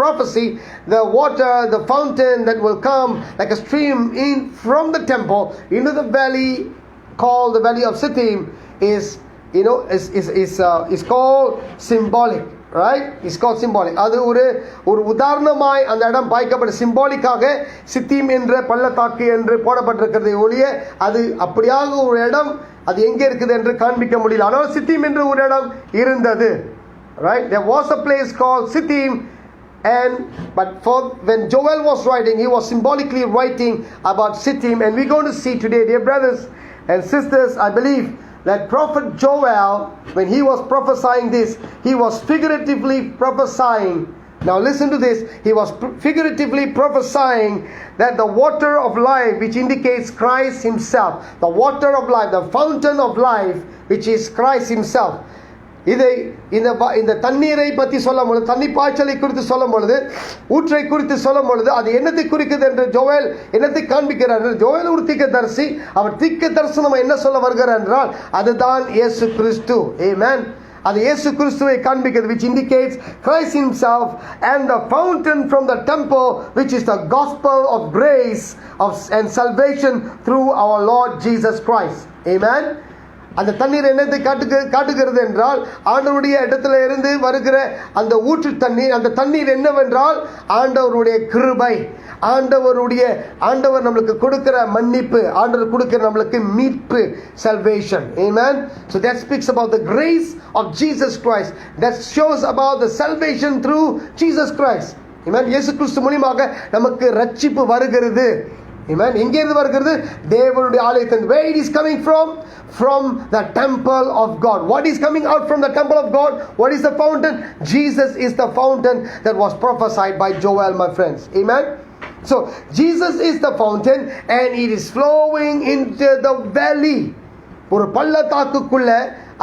A: prophecy, the water, the fountain that will come like a stream in from the temple into the valley called the Valley of Shittim is called symbolic. Right? It's called symbolic. அது ஒரு உதாரணமாய் அந்த இடம் பாய்க்கப்பட்ட சிம்பாலிக்காக சித்திம் என்ற பள்ளத்தாக்கு என்று போடப்பட்டிருக்கிறது ஒழிய அது அப்படியாக ஒரு இடம் அது எங்கே இருக்குது என்று காண்பிக்க முடியல. ஆனால் சித்திம் என்ற ஒரு இடம் இருந்தது. Right? There was a place called Shittim, but when Joel was writing, he was symbolically writing about Shittim, and we're going to see today, dear brothers and sisters, I believe that prophet Joel, when he was prophesying this, he was figuratively prophesying. Now listen to this. He was figuratively prophesying that the water of life, which indicates Christ himself, the water of life, the fountain of life, which is Christ himself. இதை இந்த தண்ணீரை பற்றி சொல்லும் பொழுது, தண்ணி பாய்ச்சலை குறித்து சொல்லும் பொழுது, ஊற்றை குறித்து சொல்லும் பொழுது அது என்னத்தை குறிக்குது என்று ஜோவேல் என்னத்தை காண்பிக்கிறார். ஜோவேல் ஒரு தீர்க்கதரிசி. அவர் தீர்க்கதரிசனம் என்ன சொல்ல வருகிறார் என்றால் அதுதான் இயேசு கிறிஸ்து. ஆமென். அது இயேசு கிறிஸ்துவை காண்பிக்கிறது, which indicates Christ himself, and the fountain from the temple, which is the gospel of grace and salvation through our Lord Jesus Christ. Amen. அந்த தண்ணீர் என்னத்தை காட்டுகிறது என்றால், ஆண்டவருடைய இடத்துல இருந்து வருகிற அந்த ஊற்று தண்ணீர், அந்த தண்ணீர் என்னவென்றால் ஆண்டவருடைய கிருபை, ஆண்டவர் நம்மளுக்கு கொடுக்கிற மன்னிப்பு, ஆண்டவர் கொடுக்கிற நம்மளுக்கு மீட்பு, salvation. Amen. So that speaks about the grace of Jesus Christ. That shows about the salvation through Jesus Christ. Amen. இயேசு கிறிஸ்து மூலமாக நமக்கு ரட்சிப்பு வருகிறது. Amen. எங்கே இருந்து வருகிறது? தேவனுடைய ஆலயத்திலிருந்து. Where it is coming from? From the temple of God. What is coming out from the temple of God? What is the fountain? Jesus is the fountain that was prophesied by Joel, my friends. Amen. So Jesus is the fountain and it is flowing into the valley. ஒரு பள்ளத்தாக்குக்குள்ள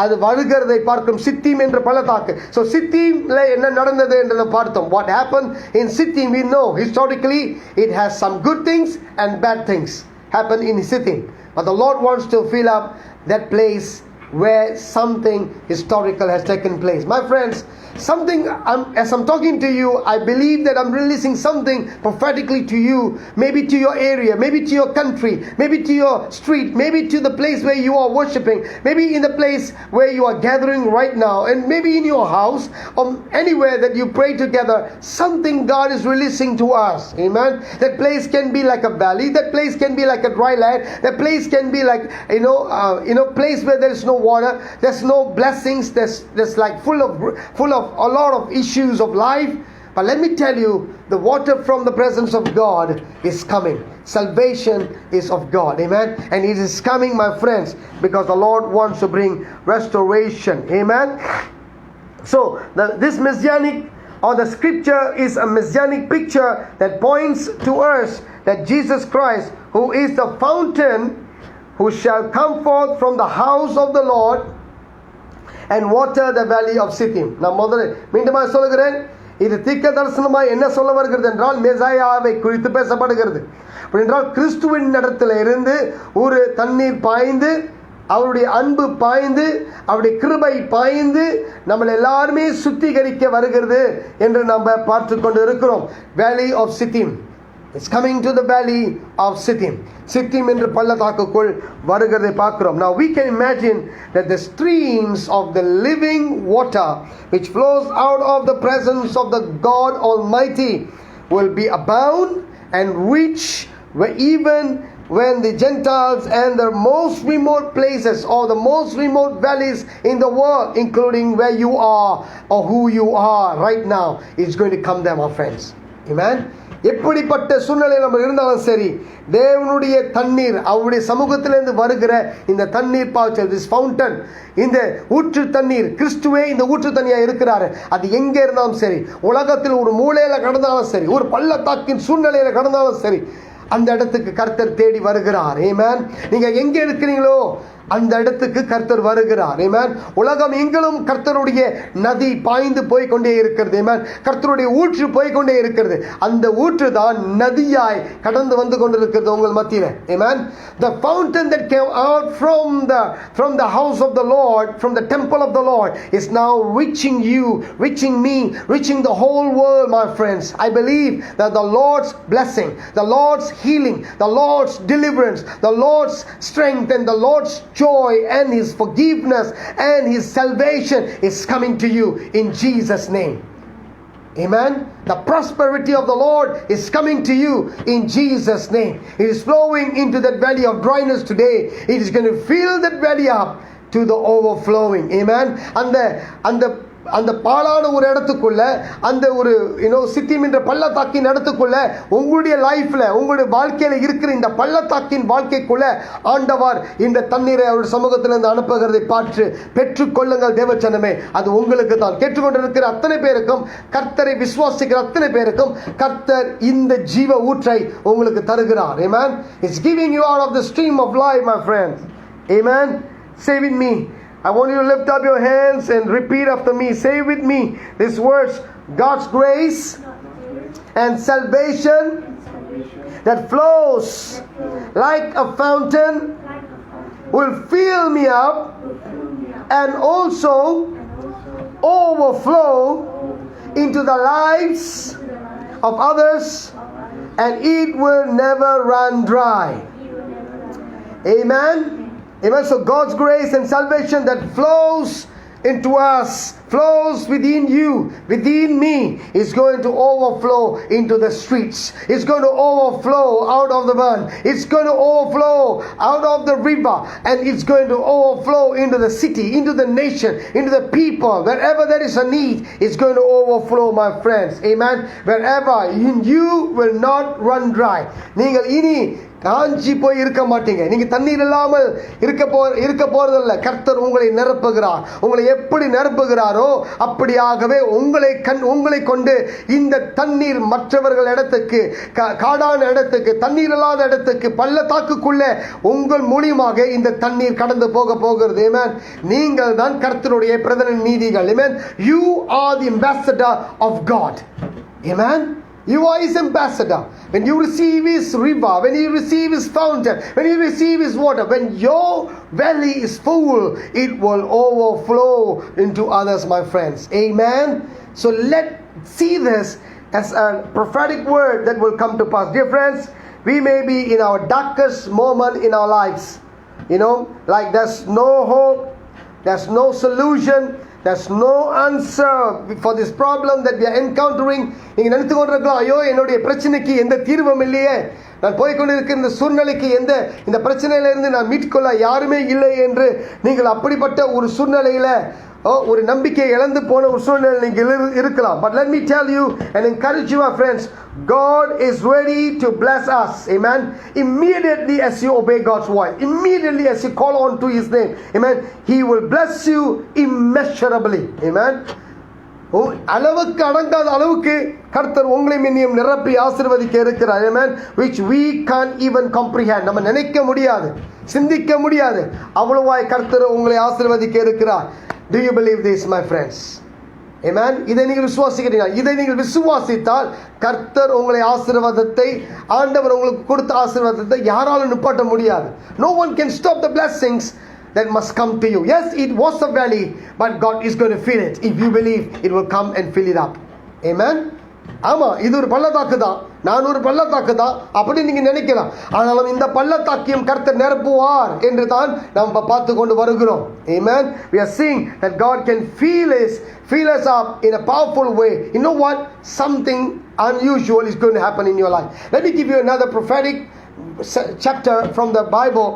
A: அது வருகிறதை பார்க்கும். சித்தீம் என்ற பள்ளத்தாக்கு. So சித்தீம்ல என்ன நடந்தது என்று பார்த்தோம். What happened in Sittim, we know historically it has some good things and bad things happen in Sittim. But the Lord wants to fill up that place where something historical has taken place. My friends, as I'm talking to you, I believe that I'm releasing something prophetically to you, maybe to your area, maybe to your country, maybe to your street, maybe to the place where you are worshiping, maybe in the place where you are gathering right now, and maybe in your house or anywhere that you pray together. Something God is releasing to us. Amen. That place can be like a valley, that place can be like a dry land, that place can be like place where there is no water, there's no blessings, there's like full of a lot of issues of life. But let me tell you, the water from the presence of God is coming. Salvation is of God. Amen. And it is coming, my friends, because the Lord wants to bring restoration. Amen. So this messianic, or the scripture, is a messianic picture that points to us that Jesus Christ, who is the fountain, who shall come forth from the house of the Lord and water the valley of Shittim. நான் மீண்டுமாக சொல்கிறேன், இது தீர்க்க தரிசனமாய் என்ன சொல்ல வருகிறது என்றால், மெசாயாவை குறித்து பேசப்படுகிறது. என்றால் கிறிஸ்துவின் இடத்துல இருந்து ஒரு தண்ணீர் பாய்ந்து, அவருடைய அன்பு பாய்ந்து, அவருடைய கிருபை பாய்ந்து நம்மளை எல்லாருமே சுத்திகரிக்க வருகிறது என்று நம்ம பார்த்து கொண்டு இருக்கிறோம். Valley of Shittim. It's coming to the valley of Shittim. Shittim என்று பள்ளத்தாக்குக்குள் வருகிறதை பார்க்கிறோம். Now we can imagine that the streams of the living water which flows out of the presence of the God Almighty will be abound and rich, where even when the Gentiles and the most remote places or the most remote valleys in the world, including where you are or who you are right now, is going to come there, my friends. Amen. எப்படிப்பட்ட சூழ்நிலை நம்ம இருந்தாலும் சரி, தேவனுடைய தண்ணீர், அவருடைய சமூகத்திலிருந்து வருகிற இந்த தண்ணீர் பாய்ச்சல், திஸ் ஃபவுண்டன், இந்த ஊற்று தண்ணீர், கிறிஸ்துவே இந்த ஊற்று தண்ணியா இருக்கிறாரு. அது எங்கே இருந்தாலும் சரி, உலகத்தில் ஒரு மூலையில கடந்தாலும் சரி, ஒரு பள்ளத்தாக்கின் சூழ்நிலையில கடந்தாலும் சரி, அந்த இடத்துக்கு கர்த்தர் தேடி வருகிறார். ஆமென். நீங்க எங்க இருக்கிறீங்களோ அந்த இடத்துக்கு கர்த்தர் வருகிறார். ஆமென். உலகம் எங்கிலும் கர்த்தருடைய நதி பாய்ந்து போய் கொண்டே இருக்கிறது. ஆமென். கர்த்தருடைய ஊற்று போய் கொண்டே இருக்கிறது. அந்த ஊற்று தான் நதியாய் கடந்து வந்து கொண்டிருக்கிறது உங்கள் மத்தியில. ஆமென். The fountain that came out from the house of the Lord, from the temple of the Lord, is now reaching you, reaching me, reaching the whole world, my friends. I believe that the Lord's blessing, the Lord's healing, the Lord's deliverance, the Lord's strength, and the Lord's joy and His forgiveness and His salvation is coming to you in Jesus' name. Amen. The prosperity of the Lord is coming to you in Jesus' name. It is flowing into that valley of dryness today. It is going to fill that valley up to the overflowing. Amen. அந்த பாலான ஒரு இடத்துக்குள்ள, அந்த ஒரு சித்திம் என்ற பள்ளத்தாக்கின் இடத்துக்குள்ள, உங்களுடைய லைஃப்ல, உங்களுடைய வாழ்க்கையில இருக்கிற இந்த பள்ளத்தாக்கின் வாழ்க்கைக்குள்ள ஆண்டவர் இந்த தண்ணீரை அவருடைய சமூகத்திலிருந்து அனுப்புகிறதை பார்த்து பெற்றுக்கொள்ளுங்கள் தேவச்சனமே. அது உங்களுக்கு தான். கேட்டுக்கொண்டிருக்கிற அத்தனை பேருக்கும், கர்த்தரை விசுவாசிக்கிற அத்தனை பேருக்கும் கர்த்தர் இந்த ஜீவ ஊற்றை உங்களுக்கு தருகிறார். Amen. It's giving you out of the stream of life, my friends. Amen. Say with me. I want you to lift up your hands and repeat after me. Say with me these words: God's grace and salvation that flows like a fountain will fill me up and also overflow into the lives of others, and it will never run dry. Amen. Amen. So God's grace and salvation that flows into us, flows within you, within me, is going to overflow into the streets. It's going to overflow out of the one. It's going to overflow out of the river, and it's going to overflow into the city, into the nation, into the people. Wherever there is a need, it's going to overflow, my friends. Amen. Wherever you will not run dry. நீங்கள் இனி காஞ்சி போய் இருக்க மாட்டீங்க. நீங்க தண்ணீர் இல்லாமல் இருக்க போறதில்ல. கர்த்தர் உங்களை நிரப்புகிறார். உங்களை எப்படி நிரப்புகிறாரோ அப்படியாகவே உங்களை கொண்டு இந்த தண்ணீர் மற்றவர்கள் இடத்துக்கு, காடான இடத்துக்கு, தண்ணீர் இல்லாத இடத்துக்கு, பள்ளத்தாக்குக்குள்ள உங்கள் மூலியமாக இந்த தண்ணீர் கடந்து போகிறது. Amen. நீங்கள் தான் கர்த்தருடைய பிரதிநிதிகள். Amen. You are the ambassador of God. Amen. You are his ambassador. When you receive his river, when you receive his fountain, when you receive his water, when your valley is full, it will overflow into others, my friends. Amen. So let's see this as a prophetic word that will come to pass. Dear friends, we may be in our darkest moment in our lives. Like there's no hope, there's no solution, there's no answer for this problem that we are encountering. நீங்க நினைத்து கொண்டிருக்கலாம், ஐயோ என்னுடைய பிரச்சனைக்கு எந்த தீர்வும் இல்லையே, நான் போய்கொண்டிருக்கிற இந்த சூழ்நிலைக்கு இந்த பிரச்சனையிலிருந்து நான் மீட்கொள்ள யாருமே இல்லை என்று நீங்கள் அப்படிப்பட்ட ஒரு சூழ்நிலையில ஒரு நம்பிக்கை இழந்து போன ஒரு சூழ்நிலை நீங்கள் இருக்கலாம். But let me tell you and encourage you, my friends, God is ready to bless us. Amen. Immediately as you obey God's voice, immediately as you call on to his name, amen, he will bless you immeasurably. Amen. அளவுக்கு அடங்காத அளவுக்கு கர்த்தர் உங்களை மின்னியும் நிரப்பி ஆசீர்வதிக்க இருக்கிறார். Amen. Which we can't even comprehend. நம்ம நினைக்க முடியாது, சிந்திக்க முடியாது. அவ்வளவாய் கர்த்தர் உங்களை ஆசீர்வதிக்க இருக்கிறார். Do you believe this, my friends? Amen. இதை நீங்கள் விசுவாசிக்கிறீர்கள். இதை நீங்கள் விசுவாசித்தால் கர்த்தர் உங்களை ஆசீர்வாதத்தை, ஆண்டவர் உங்களுக்கு கொடுத்த ஆசீர்வாதத்தை யாராலும் நிப்பாட்ட முடியாது. No one can stop the blessings that must come to you. Yes, it was a valley, but God is going to fill it. If you believe, it will come and fill it up. Amen. ஆமா, இது ஒரு பள்ளத்தாக்கு தான், நான் ஒரு பள்ளத்தாக்கு தான் அப்படி நீங்க நினைக்கலாம். ஆனாலும் இந்த பள்ளத்தாக்கையும் கர்த்தர் நிரப்புவார் என்று தான் நாம் பார்த்து கொண்டு வருகிறோம். Amen. We are seeing that God can fill us up in a powerful way. You know what? Something unusual is going to happen in your life. Let me give you another prophetic chapter from the Bible,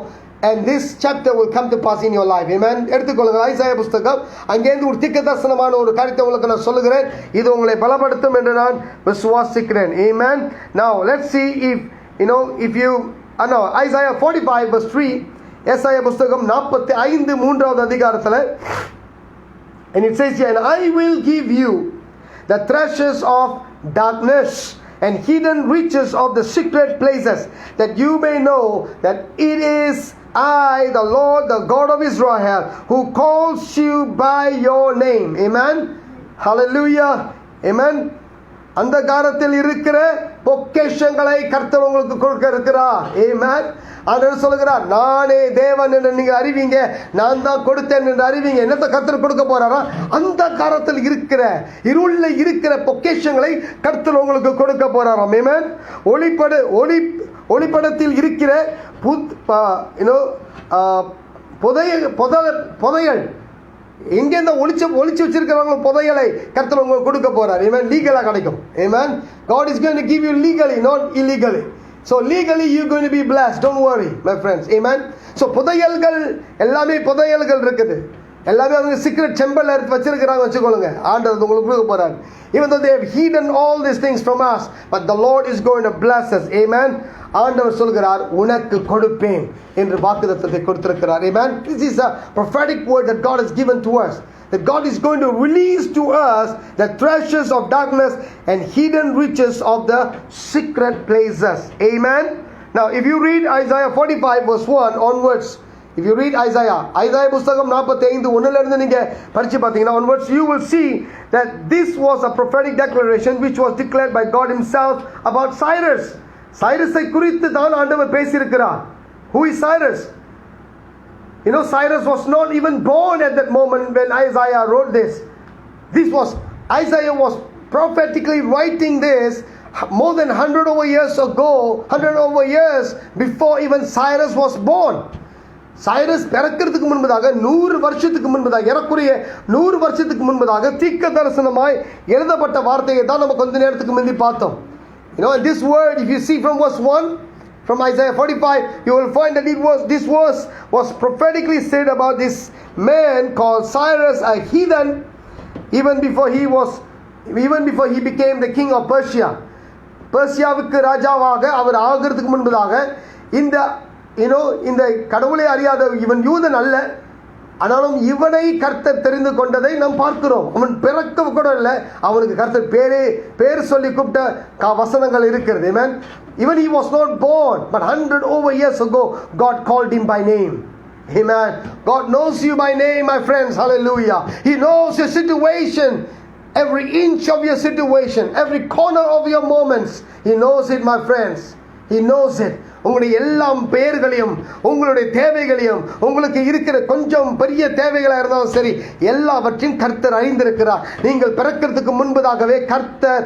A: and this chapter will come to pass in your life. Amen. எடுத்துக்கொள்ளுங்கள் Isaiah புத்தகம். அங்கேருந்து ஒரு தீர்க்கதரிசனமான ஒரு காரியத்தை உங்களுக்கு நான் சொல்லுகிறேன். இது உங்களை பலப்படுத்தும் என்று நான் விசுவாசிக்கிறேன். Amen. Now let's see if you Isaiah 45 verse 3. ஏசாயா புத்தகம் 45 3வது அதிகாரத்துல, and it says here, and I will give you the treasures of darkness and hidden riches of the secret places, that you may know that it is I, the Lord, the God of Israel, who calls you by your name. Amen. Hallelujah. Amen. அந்த காலத்தில் இருக்கிற பொக்கிஷங்களை கர்த்தர் உங்களுக்கு கொடுக்க இருக்கிறார். Amen. ஆண்டவர் சொல்லுகிறார், நானே தேவன் என்று நீங்க அறிவீங்க, நான் தான் கொடுத்தேன் என்று அறிவீங்க. என்னத்தை கர்த்தர் கொடுக்க போறாரா? அந்த காலத்தில் இருக்கிற இருள இருக்கிற பொக்கிஷங்களை கர்த்தர் உங்களுக்கு கொடுக்க போறாராம். Amen. ஒளிப்படத்தில் இருக்கிற புதையல், எங்கேருந்து ஒளிச்சு வச்சிருக்கிறவங்க புதையலை கர்த்தர் உங்களுக்கு கொடுக்க போறார். Amen. லீகலா கிடைக்கும். Amen. God is going to give you legally, not illegally. So legally you're going to be blessed. Don't worry, my friends. Amen. So புதையல்கள் எல்லாமே புதையல்கள் இருக்குது. எல்லாமே அவங்க சீக்ரெட் செம்பல்ல எடுத்து வச்சிருக்கிறாங்க வச்சுக்கொள்ளுங்க. ஆண்டவர் உங்களுக்கு கொடுக்க போறார். Even though they have hidden all these things from us, but the Lord is going to bless us. Amen. ஆண்டவர் சொல்கிறார், உனக்கு கொடுப்பேன் என்று வாக்குத்தத்தத்தை கொடுத்திருக்கிறார். Amen. This is a prophetic word that God has given to us, that God is going to release to us the treasures of darkness and hidden riches of the secret places. Amen. Now if you read Isaiah 45 verse 1 onwards, if you read Isaiah புத்தகம் 45 1ல இருந்து நீங்க படிச்சு பாத்தீங்கன்னா onwards, you will see that this was a prophetic declaration which was declared by God himself about Cyrus. சைரஸை குறித்து தான் ஆண்டவர் பேசியிருக்கிறார். Who is Cyrus? Cyrus was not even born at that moment when Isaiah wrote this. Isaiah was prophetically writing this more than 100 over years ago, 100 over years before even Cyrus was born. Cyrus பிறக்கிறதுக்கு முன்பதாக 100 வருஷத்துக்கு முன்பதாக, ஏறக்குறைய 100 வருஷத்துக்கு முன்பதாக தீர்க்க தரிசனமாய் எழுதப்பட்ட வார்த்தையை தான் நம்ம கொஞ்ச நேரத்துக்கு முந்தி பார்த்தோம். This word, if you see from verse 1, from Isaiah 45, you will find that this verse was prophetically said about this man called Cyrus, a heathen, even before he became the king of Persia. பெர்சியாவுக்கு ராஜாவாக அவர் ஆகிறதுக்கு முன்பதாக இந்த கடவுளை அறியாத இவன் யூதன் அல்ல, ஆனாலும் இவனை கர்த்தர் தெரிந்து கொண்டதை நாம் பார்க்கிறோம். அவன் பிறக்க கூட இல்லை, அவனுக்கு கர்த்தர் பேர் சொல்லி கூப்பிட்ட வசனங்கள் இருக்கிறது. Amen. Even he was not born, but 100 over years ago God called him by name. Amen. God knows you by name, my friends. Hallelujah. He knows your situation, every inch of your situation, every corner of your moments. He knows it, my friends. He knows it. உங்களுடைய எல்லா பெயர்களையும், உங்களுடைய தேவைகளையும், உங்களுக்கு இருக்கிற கொஞ்சம் பெரிய தேவைகளாக இருந்தாலும் சரி, எல்லாவற்றையும் கர்த்தர் அறிந்திருக்கிறார். நீங்கள் பிறக்கிறதுக்கு முன்பதாகவே கர்த்தர்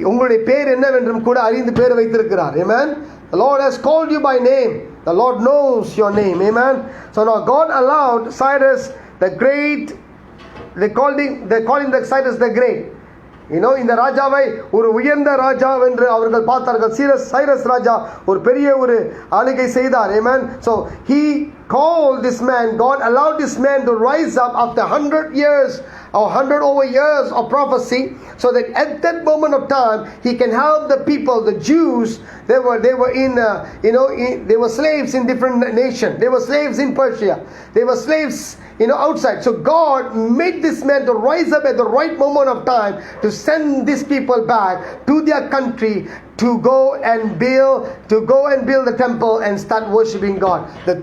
A: உங்களுடைய பேர் என்னவென்றும் கூட அறிந்து பேர் வைத்திருக்கிறார். Amen. The Lord has called you by name. The Lord knows your name. Amen. So now God allowed Cyrus the Great. They call him the Cyrus the Great. இந்த ராஜாவை ஒரு உயர்ந்த ராஜா என்று அவர்கள் பார்த்தார்கள். சைரஸ் ராஜா ஒரு பெரிய ஒரு ஆளுகை செய்தார். Amen. So he called this man, God allowed this man to rise up after 100 years or 100 over years of prophecy, so that at that moment of time he can help the people, the Jews. They were slaves in different nations. They were slaves in Persia. They were slaves outside. So God made this man to rise up at the right moment of time to send these people back to their country, to go and build the temple and start worshiping God. To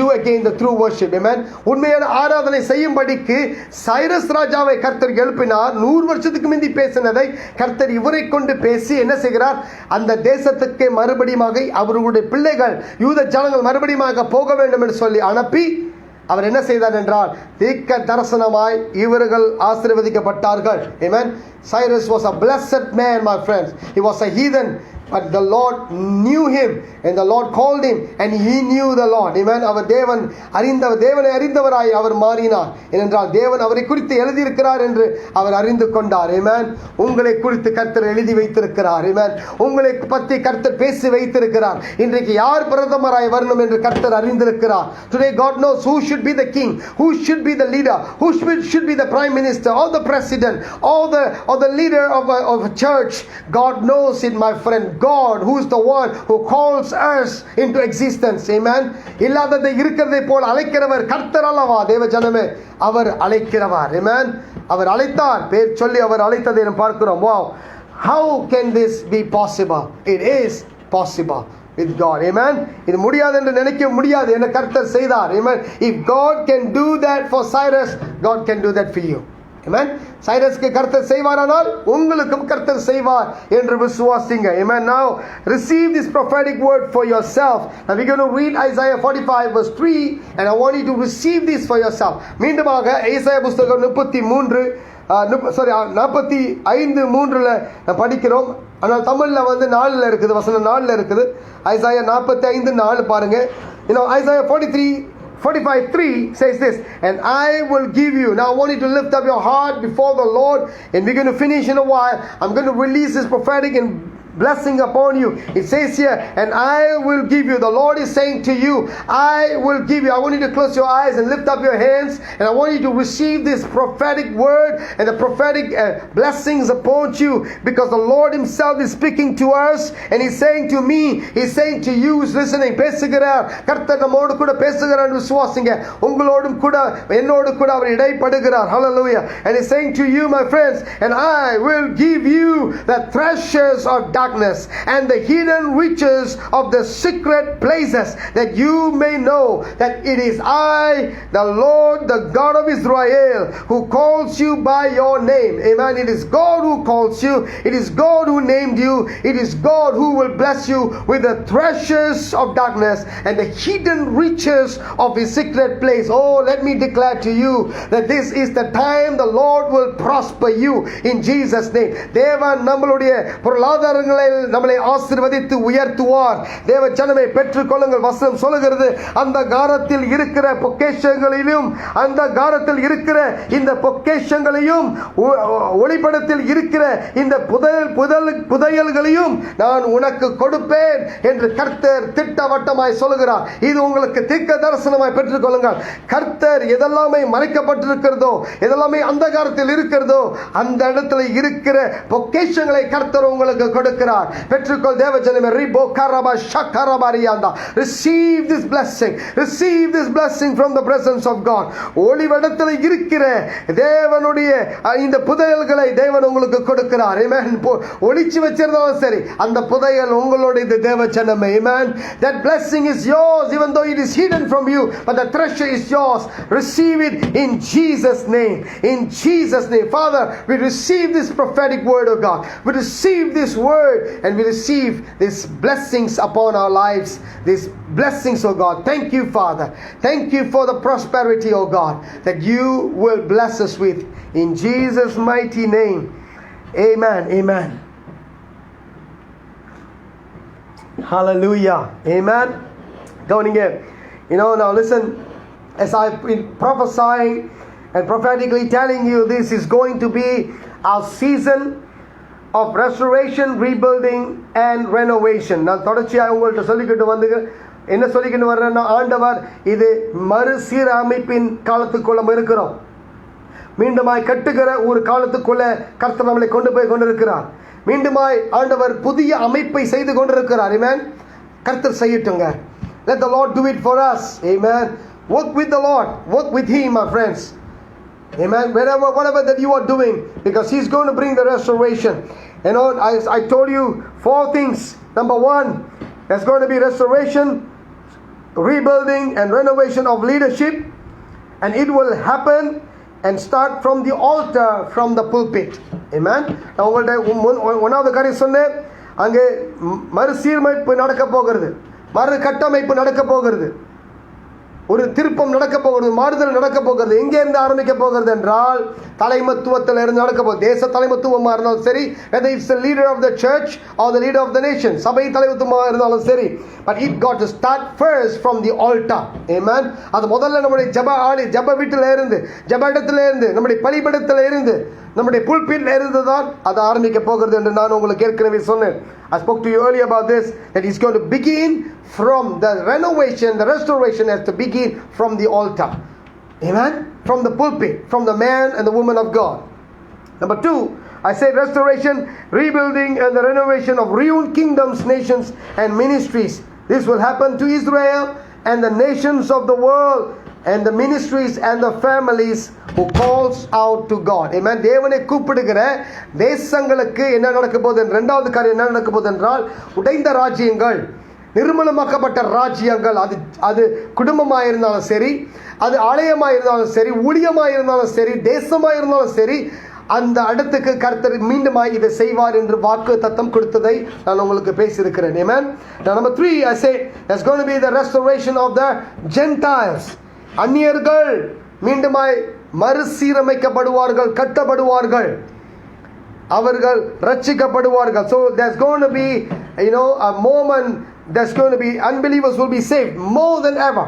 A: do again the true worship. Amen. உண்மையான ஆராதனை செய்யும்படிக்கு சைரஸ் ராஜாவை கர்த்தர் எழுப்பினார். 100 வருஷத்துக்கு முந்தி பேசினதை கர்த்தர் இவரை கொண்டு பேசி என்ன செய்கிறார்? அந்த தேசத்துக்கு மறுபடியும் அவர்களுடைய பிள்ளைகள் யூத ஜனங்கள் மறுபடியும் போக வேண்டும் என்று சொல்லி அனுப்பி அவர் என்ன செய்தார் என்றால் தீர்க்க தரிசனமாய் இவர்கள் ஆசீர்வதிக்கப்பட்டார்கள். Amen. Cyrus was a blessed man, my friends. He was a heathen, but the Lord knew him and the Lord called him and he knew the Lord. Amen. அவர் தேவனை அறிந்தவராய் அவர் மாறினார். ஏனென்றால் தேவன் அவரை குறித்து எழுதியிருக்கிறார் என்று அவர் அறிந்து கொண்டார். Amen. உங்களை குறித்து கர்த்தர் எழுதி வைத்திருக்கிறார். Amen. உங்களை பற்றி கர்த்தர் பேசி வைத்திருக்கிறார். இன்றைக்கு யார் பிரதமராய் வரணும் என்று கர்த்தர் அறிந்திருக்கிறார். Today God knows who should be the king, who should be the leader, who should be the prime minister or the president or the leader of a church. God knows it, my friend. God, who is the one who calls us into existence. Amen. இல்லாததை இருக்கிறதை போல் அழைக்கிறவர் கர்த்தர் அல்லவா தேவ ஜனமே, அவர் அழைக்கிறவர். Amen. அவர் அழைத்தார், பேர் சொல்லி அவர் அழைத்ததை நாம் பார்க்கிறோம். Wow, how can this be possible? It is possible with God. Amen. இது முடியாது என்று நினைக்க முடியாது என கர்த்தர் செய்தார். Amen. If God can do that for Cyrus, God can do that for you. Amen. சைரஸ்க்கு கர்த்தர் செய்வாரானால் உங்களுக்கும் கர்த்தர் செய்வார் என்று விசுவாசிங்க. Amen. Now receive this prophetic word for yourself. Now we're going to read Isaiah 45 verse 3 and I want you to receive this for yourself. மீண்டுமாக ஏசாயா புத்தகம் 45:3ல படிக்கிறோம். ஆனால் தமிழ்ல 4ல இருக்குது, வசனம் 4ல இருக்குது. ஐசாயா 45:4 பாருங்க. Isaiah 45:3 says this, and I will give you. Now I want you to lift up your heart before the Lord, and we're going to finish in a while. I'm going to release this prophetic and blessing upon you. It says here, and I will give you. The Lord is saying to you, I will give you. I want you to close your eyes and lift up your hands, and I want you to receive this prophetic word and the prophetic blessings upon you, because the Lord himself is speaking to us and he's saying to me, he's saying to you who's listening. பேசுகிறார் கர்த்தர் நம்மோடு கூட பேசுகிறார் விசுவாசிங்க. உங்களோடும் கூட என்னோடு கூட அவர் இடைப்படுகிறார். Hallelujah. And he's saying to you, my friends, and I will give you the treasures of darkness and the hidden riches of the secret places, that you may know that it is I, the Lord, the God of Israel, who calls you by your name. Amen. It is God who calls you. It is God who named you. It is God who will bless you with the treasures of darkness and the hidden riches of his secret place. Oh, let me declare to you that this is the time the Lord will prosper you in Jesus' name. தேவன் நம்மளுடைய பொருளாதாரங்களை நம்மளை ஆசீர்வதித்து உயர்த்துவார். தேவ ஜனமே பெற்றுக்கொள்ளுங்கள். வசனம் சொல்லுகிறது, அந்த காரத்தில் இருக்கிற பொக்கேஷங்களையும், அந்த காரத்தில் இருக்கிற இந்த பொக்கேஷங்களையும், ஒளிபடத்தில் இருக்கிற இந்த புதையல்களையும் நான் உனக்கு கொடுப்பேன் என்று கர்த்தர் திட்டவட்டமாய் சொல்லுகிறார். இது உங்களுக்கு தீர்க்க தரிசனமாய் பெற்றுக்கொள்ளுங்கள். கர்த்தர் எதெல்லாமே மறைக்கப்பட்டிருக்கிறதோ, எதெல்லாமே அந்த காலத்தில் இருக்கிறதோ, அந்த இடத்துல இருக்கிற பொக்கேஷங்களை கர்த்தர் உங்களுக்கு கொடுக்கிறார். பெற்றுக்கொள் தேவ ஜனமே. ரிபோ கரபா ஷக்கரபாரியாண்டா. Receive this blessing. Receive this blessing from the presence of God. ஒளிவடத்தில் இருக்கிற தேவனுடைய இந்த புதையல்களை தேவன் உங்களுக்கு கொடுக்கிறார். Amen. ஒளிச்சு வச்சிருந்தாலும் சரி, அந்த புதையல் உங்களுடைய தேவ ஜனமே. Amen. That blessing is yours even though it is hidden from you, but the treasure is yours. Receive it in Jesus' name. In Jesus' name. Father, we receive this prophetic word, oh God. We receive this word and we receive these blessings upon our lives. These blessings, oh God. Thank you, Father. Thank you for the prosperity, oh God, that you will bless us with. In Jesus' mighty name. Amen. Amen. Hallelujah. Amen. Going here. Now listen, as I've been prophesying and prophetically telling you, this is going to be our season of restoration, rebuilding and renovation. நான் தொடர்ச்சியாக உங்கள்கிட்ட சொல்லிக்கிட்டு வந்து என்ன சொல்லிக்கிட்டு வர்றேன்னா, ஆண்டவர் இது மறுசீரமைப்பின் காலத்துக்குள்ள இருக்கிறோம். மீண்டுமாய் கட்டுகிற ஒரு காலத்துக்குள்ள கர்த்தர் நம்மளை கொண்டு போய் கொண்டிருக்கிறார். மீண்டுமாய் ஆண்டவர் புதிய அமைப்பை செய்து கொண்டிருக்கிறார். Amen. கர்த்தர் செய்யட்டுங்க. Let the Lord do it for us. Amen. Work with the Lord. Work with Him, my friends. Amen. Whatever that you are doing, because He's going to bring the restoration. I told you 4 things. Number 1, there's going to be restoration, rebuilding and renovation of leadership, and it will happen and start from the altar, from the pulpit. Amen. நான் உங்கள்கிட்ட ஒன்றாவது காரியம் சொன்னேன், அங்கே மறுசீரமைப்பு நடக்க போகிறது, மறு கட்டமைப்பு நடக்க போகிறது, ஒரு திருப்பம் நடக்க போகிறது, மாறுதல் நடக்க போகிறது. எங்கே இருந்து ஆரம்பிக்க போகிறது என்றால், தலைமத்துவத்தில் இருந்து நடக்க போகுது. தேச தலைமத்துவமாக இருந்தாலும் சரி, whether it's the leader of the church or the leader of the nation, சபை தலைமத்துவமாக இருந்தாலும் சரி, but it got to start first from the altar. Amen. அது முதல்ல நம்முடைய ஜப வீட்டில் இருந்து, ஜப இடத்துல இருந்து, நம்முடைய பலிபடத்தில் இருந்து, நம்முடைய புல்பிட்ல இருந்து தான் அது ஆரம்பிக்க போகிறது என்று நான் உங்களுக்கு ஏற்கனவே சொன்னேன். I spoke to you earlier about this, that it's going to begin from the renovation. The restoration has to begin from the altar. Amen. From the pulpit, from the man and the woman of God. Number 2, I said restoration, rebuilding and the renovation of ruined kingdoms, nations and ministries. This will happen to Israel and the nations of the world, and the ministries and the families who calls out to God. Amen. தேவனை கூப்பிடுகிற தேசங்களுக்கு என்ன நடக்க போகுது? இரண்டாவது காரியம் என்ன நடக்க போகுது என்றால், உடைந்த ராஜ்யங்கள், நிர்மூலமாக்கப்பட்ட ராஜ்யங்கள், அது குடும்பமாக இருந்தாலும் சரி, அது ஆலயமாக இருந்தாலும் சரி, ஊழியமாக இருந்தாலும் சரி, தேசமாக இருந்தாலும் சரி, அந்த இடத்துக்கு கர்த்தர் மீண்டுமாய் இதை செய்வார் என்று வாக்கு தத்தம் கொடுத்ததை நான் உங்களுக்கு பேசியிருக்கிறேன். Amen. Now number 3, I say there's going to be the restoration of the Gentiles. அந்நியர்கள் மீண்டுமாய் மறுசீரமைக்கப்படுவார்கள், கட்டப்படுவார்கள், அவர்கள் ரட்சிக்கப்படுவார்கள். So there's going to be a moment, there's going to be unbelievers will be saved more than ever.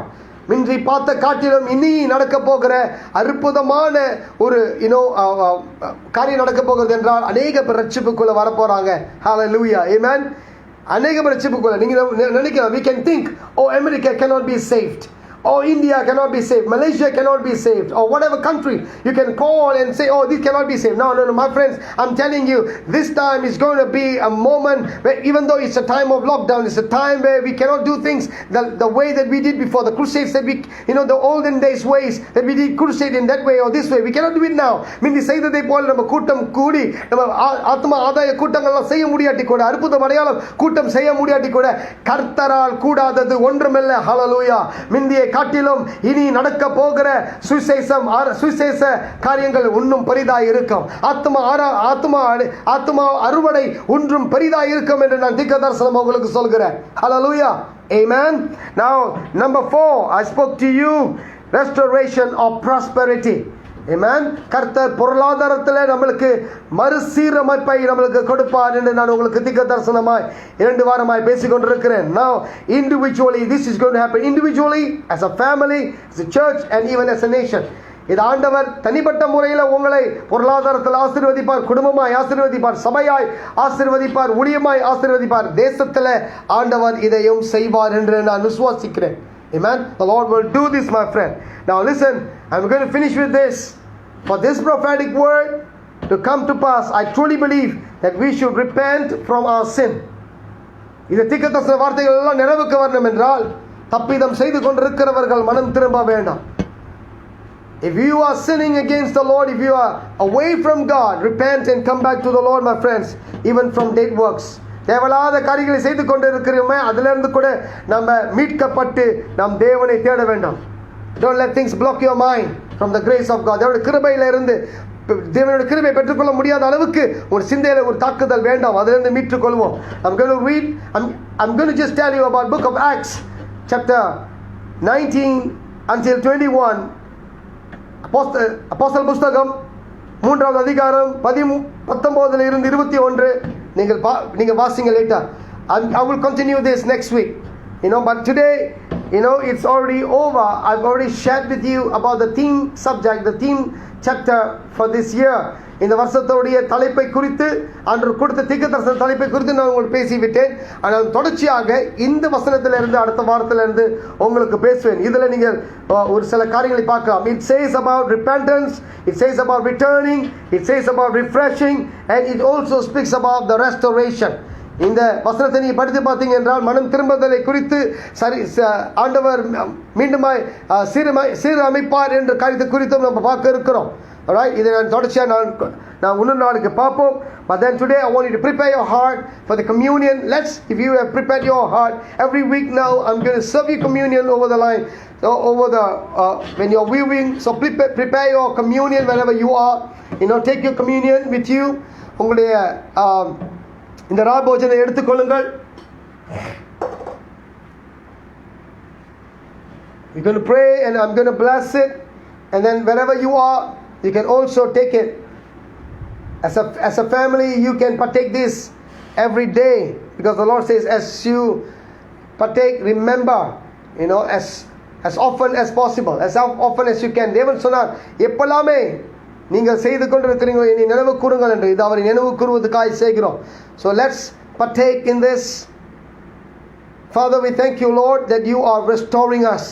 A: மின்றி பார்த்த காட்டிலும் இனி நடக்க போகிற அற்புதமான ஒரு காரியம் நடக்க போகிறது என்றால், அநேக பேர் ரட்சிப்புக்குள்ள வரப்போறாங்க. Hallelujah. Amen. அநேக பேர் ரட்சிப்புக்குள்ள. நீங்க நினைக்கலாம், we can think, oh, America cannot be saved, or India cannot be saved, Malaysia cannot be saved, or whatever country you can call and say, oh, this cannot be saved. No, my friends, I'm telling you, this time is going to be a moment where, even though it's a time of lockdown, it's a time where we cannot do things the way that we did before. The crusades that we, the olden days ways that we did crusade in that way or this way, we cannot do it now. மீதி செய்ததை போல நம்ம கூட்டம் கூடி நம்ம ஆத்மா ஆதாய கூட்டங்கள்லாம் செய்ய முடியாட்டி கூட, அற்புதம் அடையாளம் கூட்டம் செய்ய முடியாட்டி கூட, கர்த்தரால் கூடாதது ஒன்றுமில்லை. ஹல்லேலூயா. மிந்திய காட்டிலும் இனி நடக்க போகிற சுவிசேஷ காரியங்கள் இன்னும் பெரிதாய் இருக்கும். ஆத்மா அறுவடை ஒன்றும் பெரிதாய் இருக்கும் என்று நான் தீர்க்கதரிசனம் உங்களுக்கு சொல்கிறேன். Hallelujah. Amen. Now number 4, I spoke to you restoration of prosperity. Amen. கர்த்தர் பொருளாதாரத்தில் நம்மளுக்கு மறுசீரமைப்பை நம்மளுக்கு கொடுப்பார் என்று நான் உங்களுக்கு திக்க தரிசனமாய் 2 வாரமாய் பேசிக்கொண்டிருக்கிறேன். Now individually this is going to happen individually, as a family, as a church and even as a nation. இது ஆண்டவர் தனிப்பட்ட முறையில் உங்களை பொருளாதாரத்தில் ஆசீர்வதிப்பார், குடும்பமாய் ஆசீர்வதிப்பார், சபையாய் ஆசீர்வதிப்பார், ஊழியமாய் ஆசீர்வதிப்பார், தேசத்தில் ஆண்டவர் இதையும் செய்வார் என்று நான் விசுவாசிக்கிறேன். Amen. The Lord will do this, my friend. Now listen, I'm going to finish with this. For this prophetic word to come to pass, I truly believe that we should repent from our sin. இந்த தீர்க்கதரிசன வார்த்தைகள் எல்லாம் நிறைவுக்கு வரணும் என்றால் தப்பிதம் செய்து கொண்டிருக்கிறவர்கள் மனம் திரும்ப வேண்டாம். If you are sinning against the Lord, if you are away from God, repent and come back to the Lord, my friends, even from dead works. தேவலாத காரியங்களை செய்து கொண்டு இருக்கிறோமே, அதிலிருந்து கூட நம்ம மீட்கப்பட்டு நாம் தேவனை தேட வேண்டும். Don't let things block your mind from the grace of God. தேவனுடைய கிருபையிலிருந்து தேவனுடைய கிருபை பெற்றுக்கொள்ள முடியாத அளவுக்கு ஒரு சிந்தையில ஒரு தாக்குதல் வேண்டாம். அதிலிருந்து மீட்டுக் கொள்வோம். I'm going to just tell you about book of Acts chapter 19 until 21. அப்போஸ்தலர் புத்தகம் 3வது அதிகாரம் 19 இருந்து 21 நீங்கள் வாசிங்க later. I will continue this next week. But today, it's already over. I've already shared with you about the theme subject, the theme chapter for this year. இந்த வருஷத்தோடைய தலைப்பை குறித்து அன்று கொடுத்த தீர்க்கதரிசன தலைப்பை குறித்து நான் உங்களுக்கு பேசிவிட்டேன். ஆனால் தொடர்ச்சியாக இந்த வசனத்திலிருந்து அடுத்த வாரத்திலிருந்து உங்களுக்கு பேசுவேன். இதில் நீங்கள் ஒரு சில காரியங்களை பார்க்கலாம். It says about repentance, it says about returning, it says about refreshing, and it also speaks about the restoration. இந்த வசனத்தை நீ படித்து பார்த்தீங்க என்றால் மனம் திரும்புதலை குறித்து ஆண்டவர் மீண்டுமாய் சீரமைப்பார் என்ற காரியத்தை குறித்தும் நம்ம பார்க்க இருக்கிறோம். Alright, இதை நான் தொடர்ச்சியாக நான் இன்னொரு நாளுக்கு பார்ப்போம். But then today I want you to prepare your heart for the communion. If you have prepared your heart, every week now I'm going to serve you communion over the line, when you're viewing. So prepare your communion wherever you are. Take your communion with you. உங்களுடைய இந்த ராபோஜனை எடுத்துக்கொள்ளுங்கள். We're going to pray and I'm going to bless it, and then wherever you are, you can also take it. As a family, you can partake this every day, because the Lord says, as you partake, remember, as often as possible, as often as you can. தேவன் சொன்னார், எப்பலாமே நீங்கள் செய்து கொண்டிருக்கிறீங்க என்னை நினைவு கூறுங்கள் என்று. இது அவரை நினைவு கூறுவதற்காக செய்கிறோம். So let's partake in this. Father, we thank you, Lord, that you are restoring us.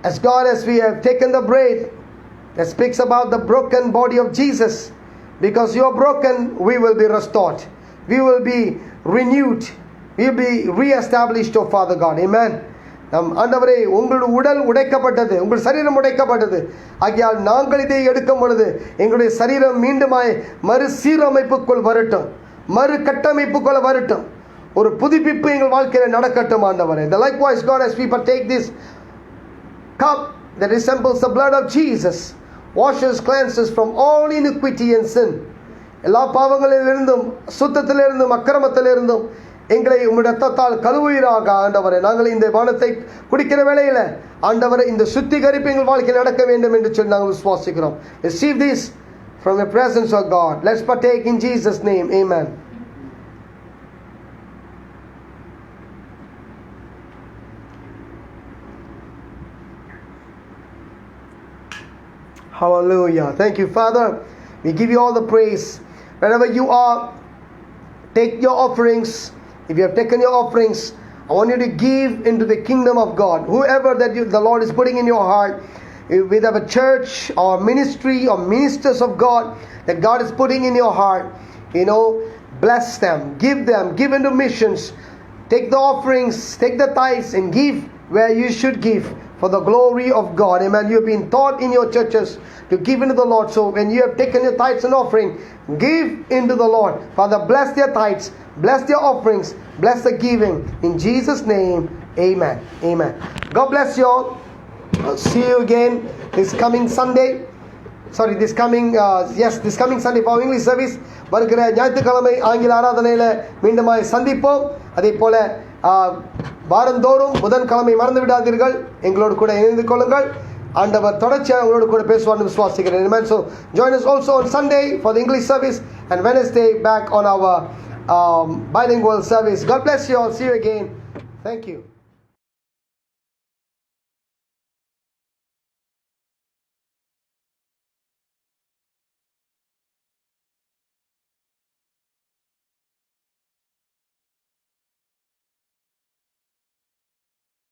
A: As God, as we have taken the bread that speaks about the broken body of Jesus, because you are broken, we will be restored, we will be renewed, we will be re-established, oh Father God. Amen. நம் ஆண்டவரே, உங்களுடைய உடல் உடைக்கப்பட்டது, உங்கள் சரீரம் உடைக்கப்பட்டது. ஆகையால் நாங்கள் இதை எடுக்கும் பொழுது எங்களுடைய சரீரம் மீண்டுமாய் மறுசீரமைப்புக்குள் வரட்டும், மறு கட்டமைப்புக்குள் வரட்டும், ஒரு புதுப்பிப்பு எங்கள் வாழ்க்கையில் நடக்கட்டும் ஆண்டவரே. Likewise, God, as we partake this cup that resembles the blood of Jesus, washes, cleanses from all iniquity and sin. எல்லா பாவங்களிலிருந்தும் சுத்தத்திலிருந்தும் அக்கிரமத்திலிருந்தும் எங்களை உம்முடைய ரத்தத்தால் கழுவுவீராக ஆண்டவரே. நாங்கள் இந்த பானத்தை குடிக்கிற வேளையில் ஆண்டவரே, இந்த சுத்திகரிப்பு எங்கள் வாழ்க்கையில் நடக்க வேண்டும் என்று சொல்லி நாங்கள் விசுவாசிக்கிறோம். Receive this from the presence of God. Let's partake in Jesus' name. Amen. Hallelujah. Thank you, Father. We give you all the praise. Wherever you are, take your offerings. If you have taken your offerings, I want you to give into the kingdom of God. Whoever that the Lord is putting in your heart, with a church or ministry or ministers of God that God is putting in your heart, bless them, give into missions. Take the offerings, take the tithes and give where you should give, for the glory of God. Amen. You have been taught in your churches to give into the Lord. So when you have taken your tithes and offering, give into the Lord. Father, bless their tithes, bless their offerings, bless the giving. In Jesus' name, amen. Amen. God bless you all. I'll see you again this coming Sunday. This coming Sunday for English service. வருகிற ஞாயிற்றுக்கிழமை ஆங்கில ஆராதனையில் மீண்டுமாய் சந்திப்போம். அதே போல வாரந்தோறும் புதன்கிழமை மறந்து விடாதீர்கள், எங்களோடு கூட இணைந்து கொள்ளுங்கள். ஆண்டவர் தொடர்ச்சியாக உங்களோடு கூட பேசுவார்னு விசுவாசிக்கிறேன். Amen. So join us also on Sunday for the English service and Wednesday back on our bilingual service. God bless you all. See you again. Thank you.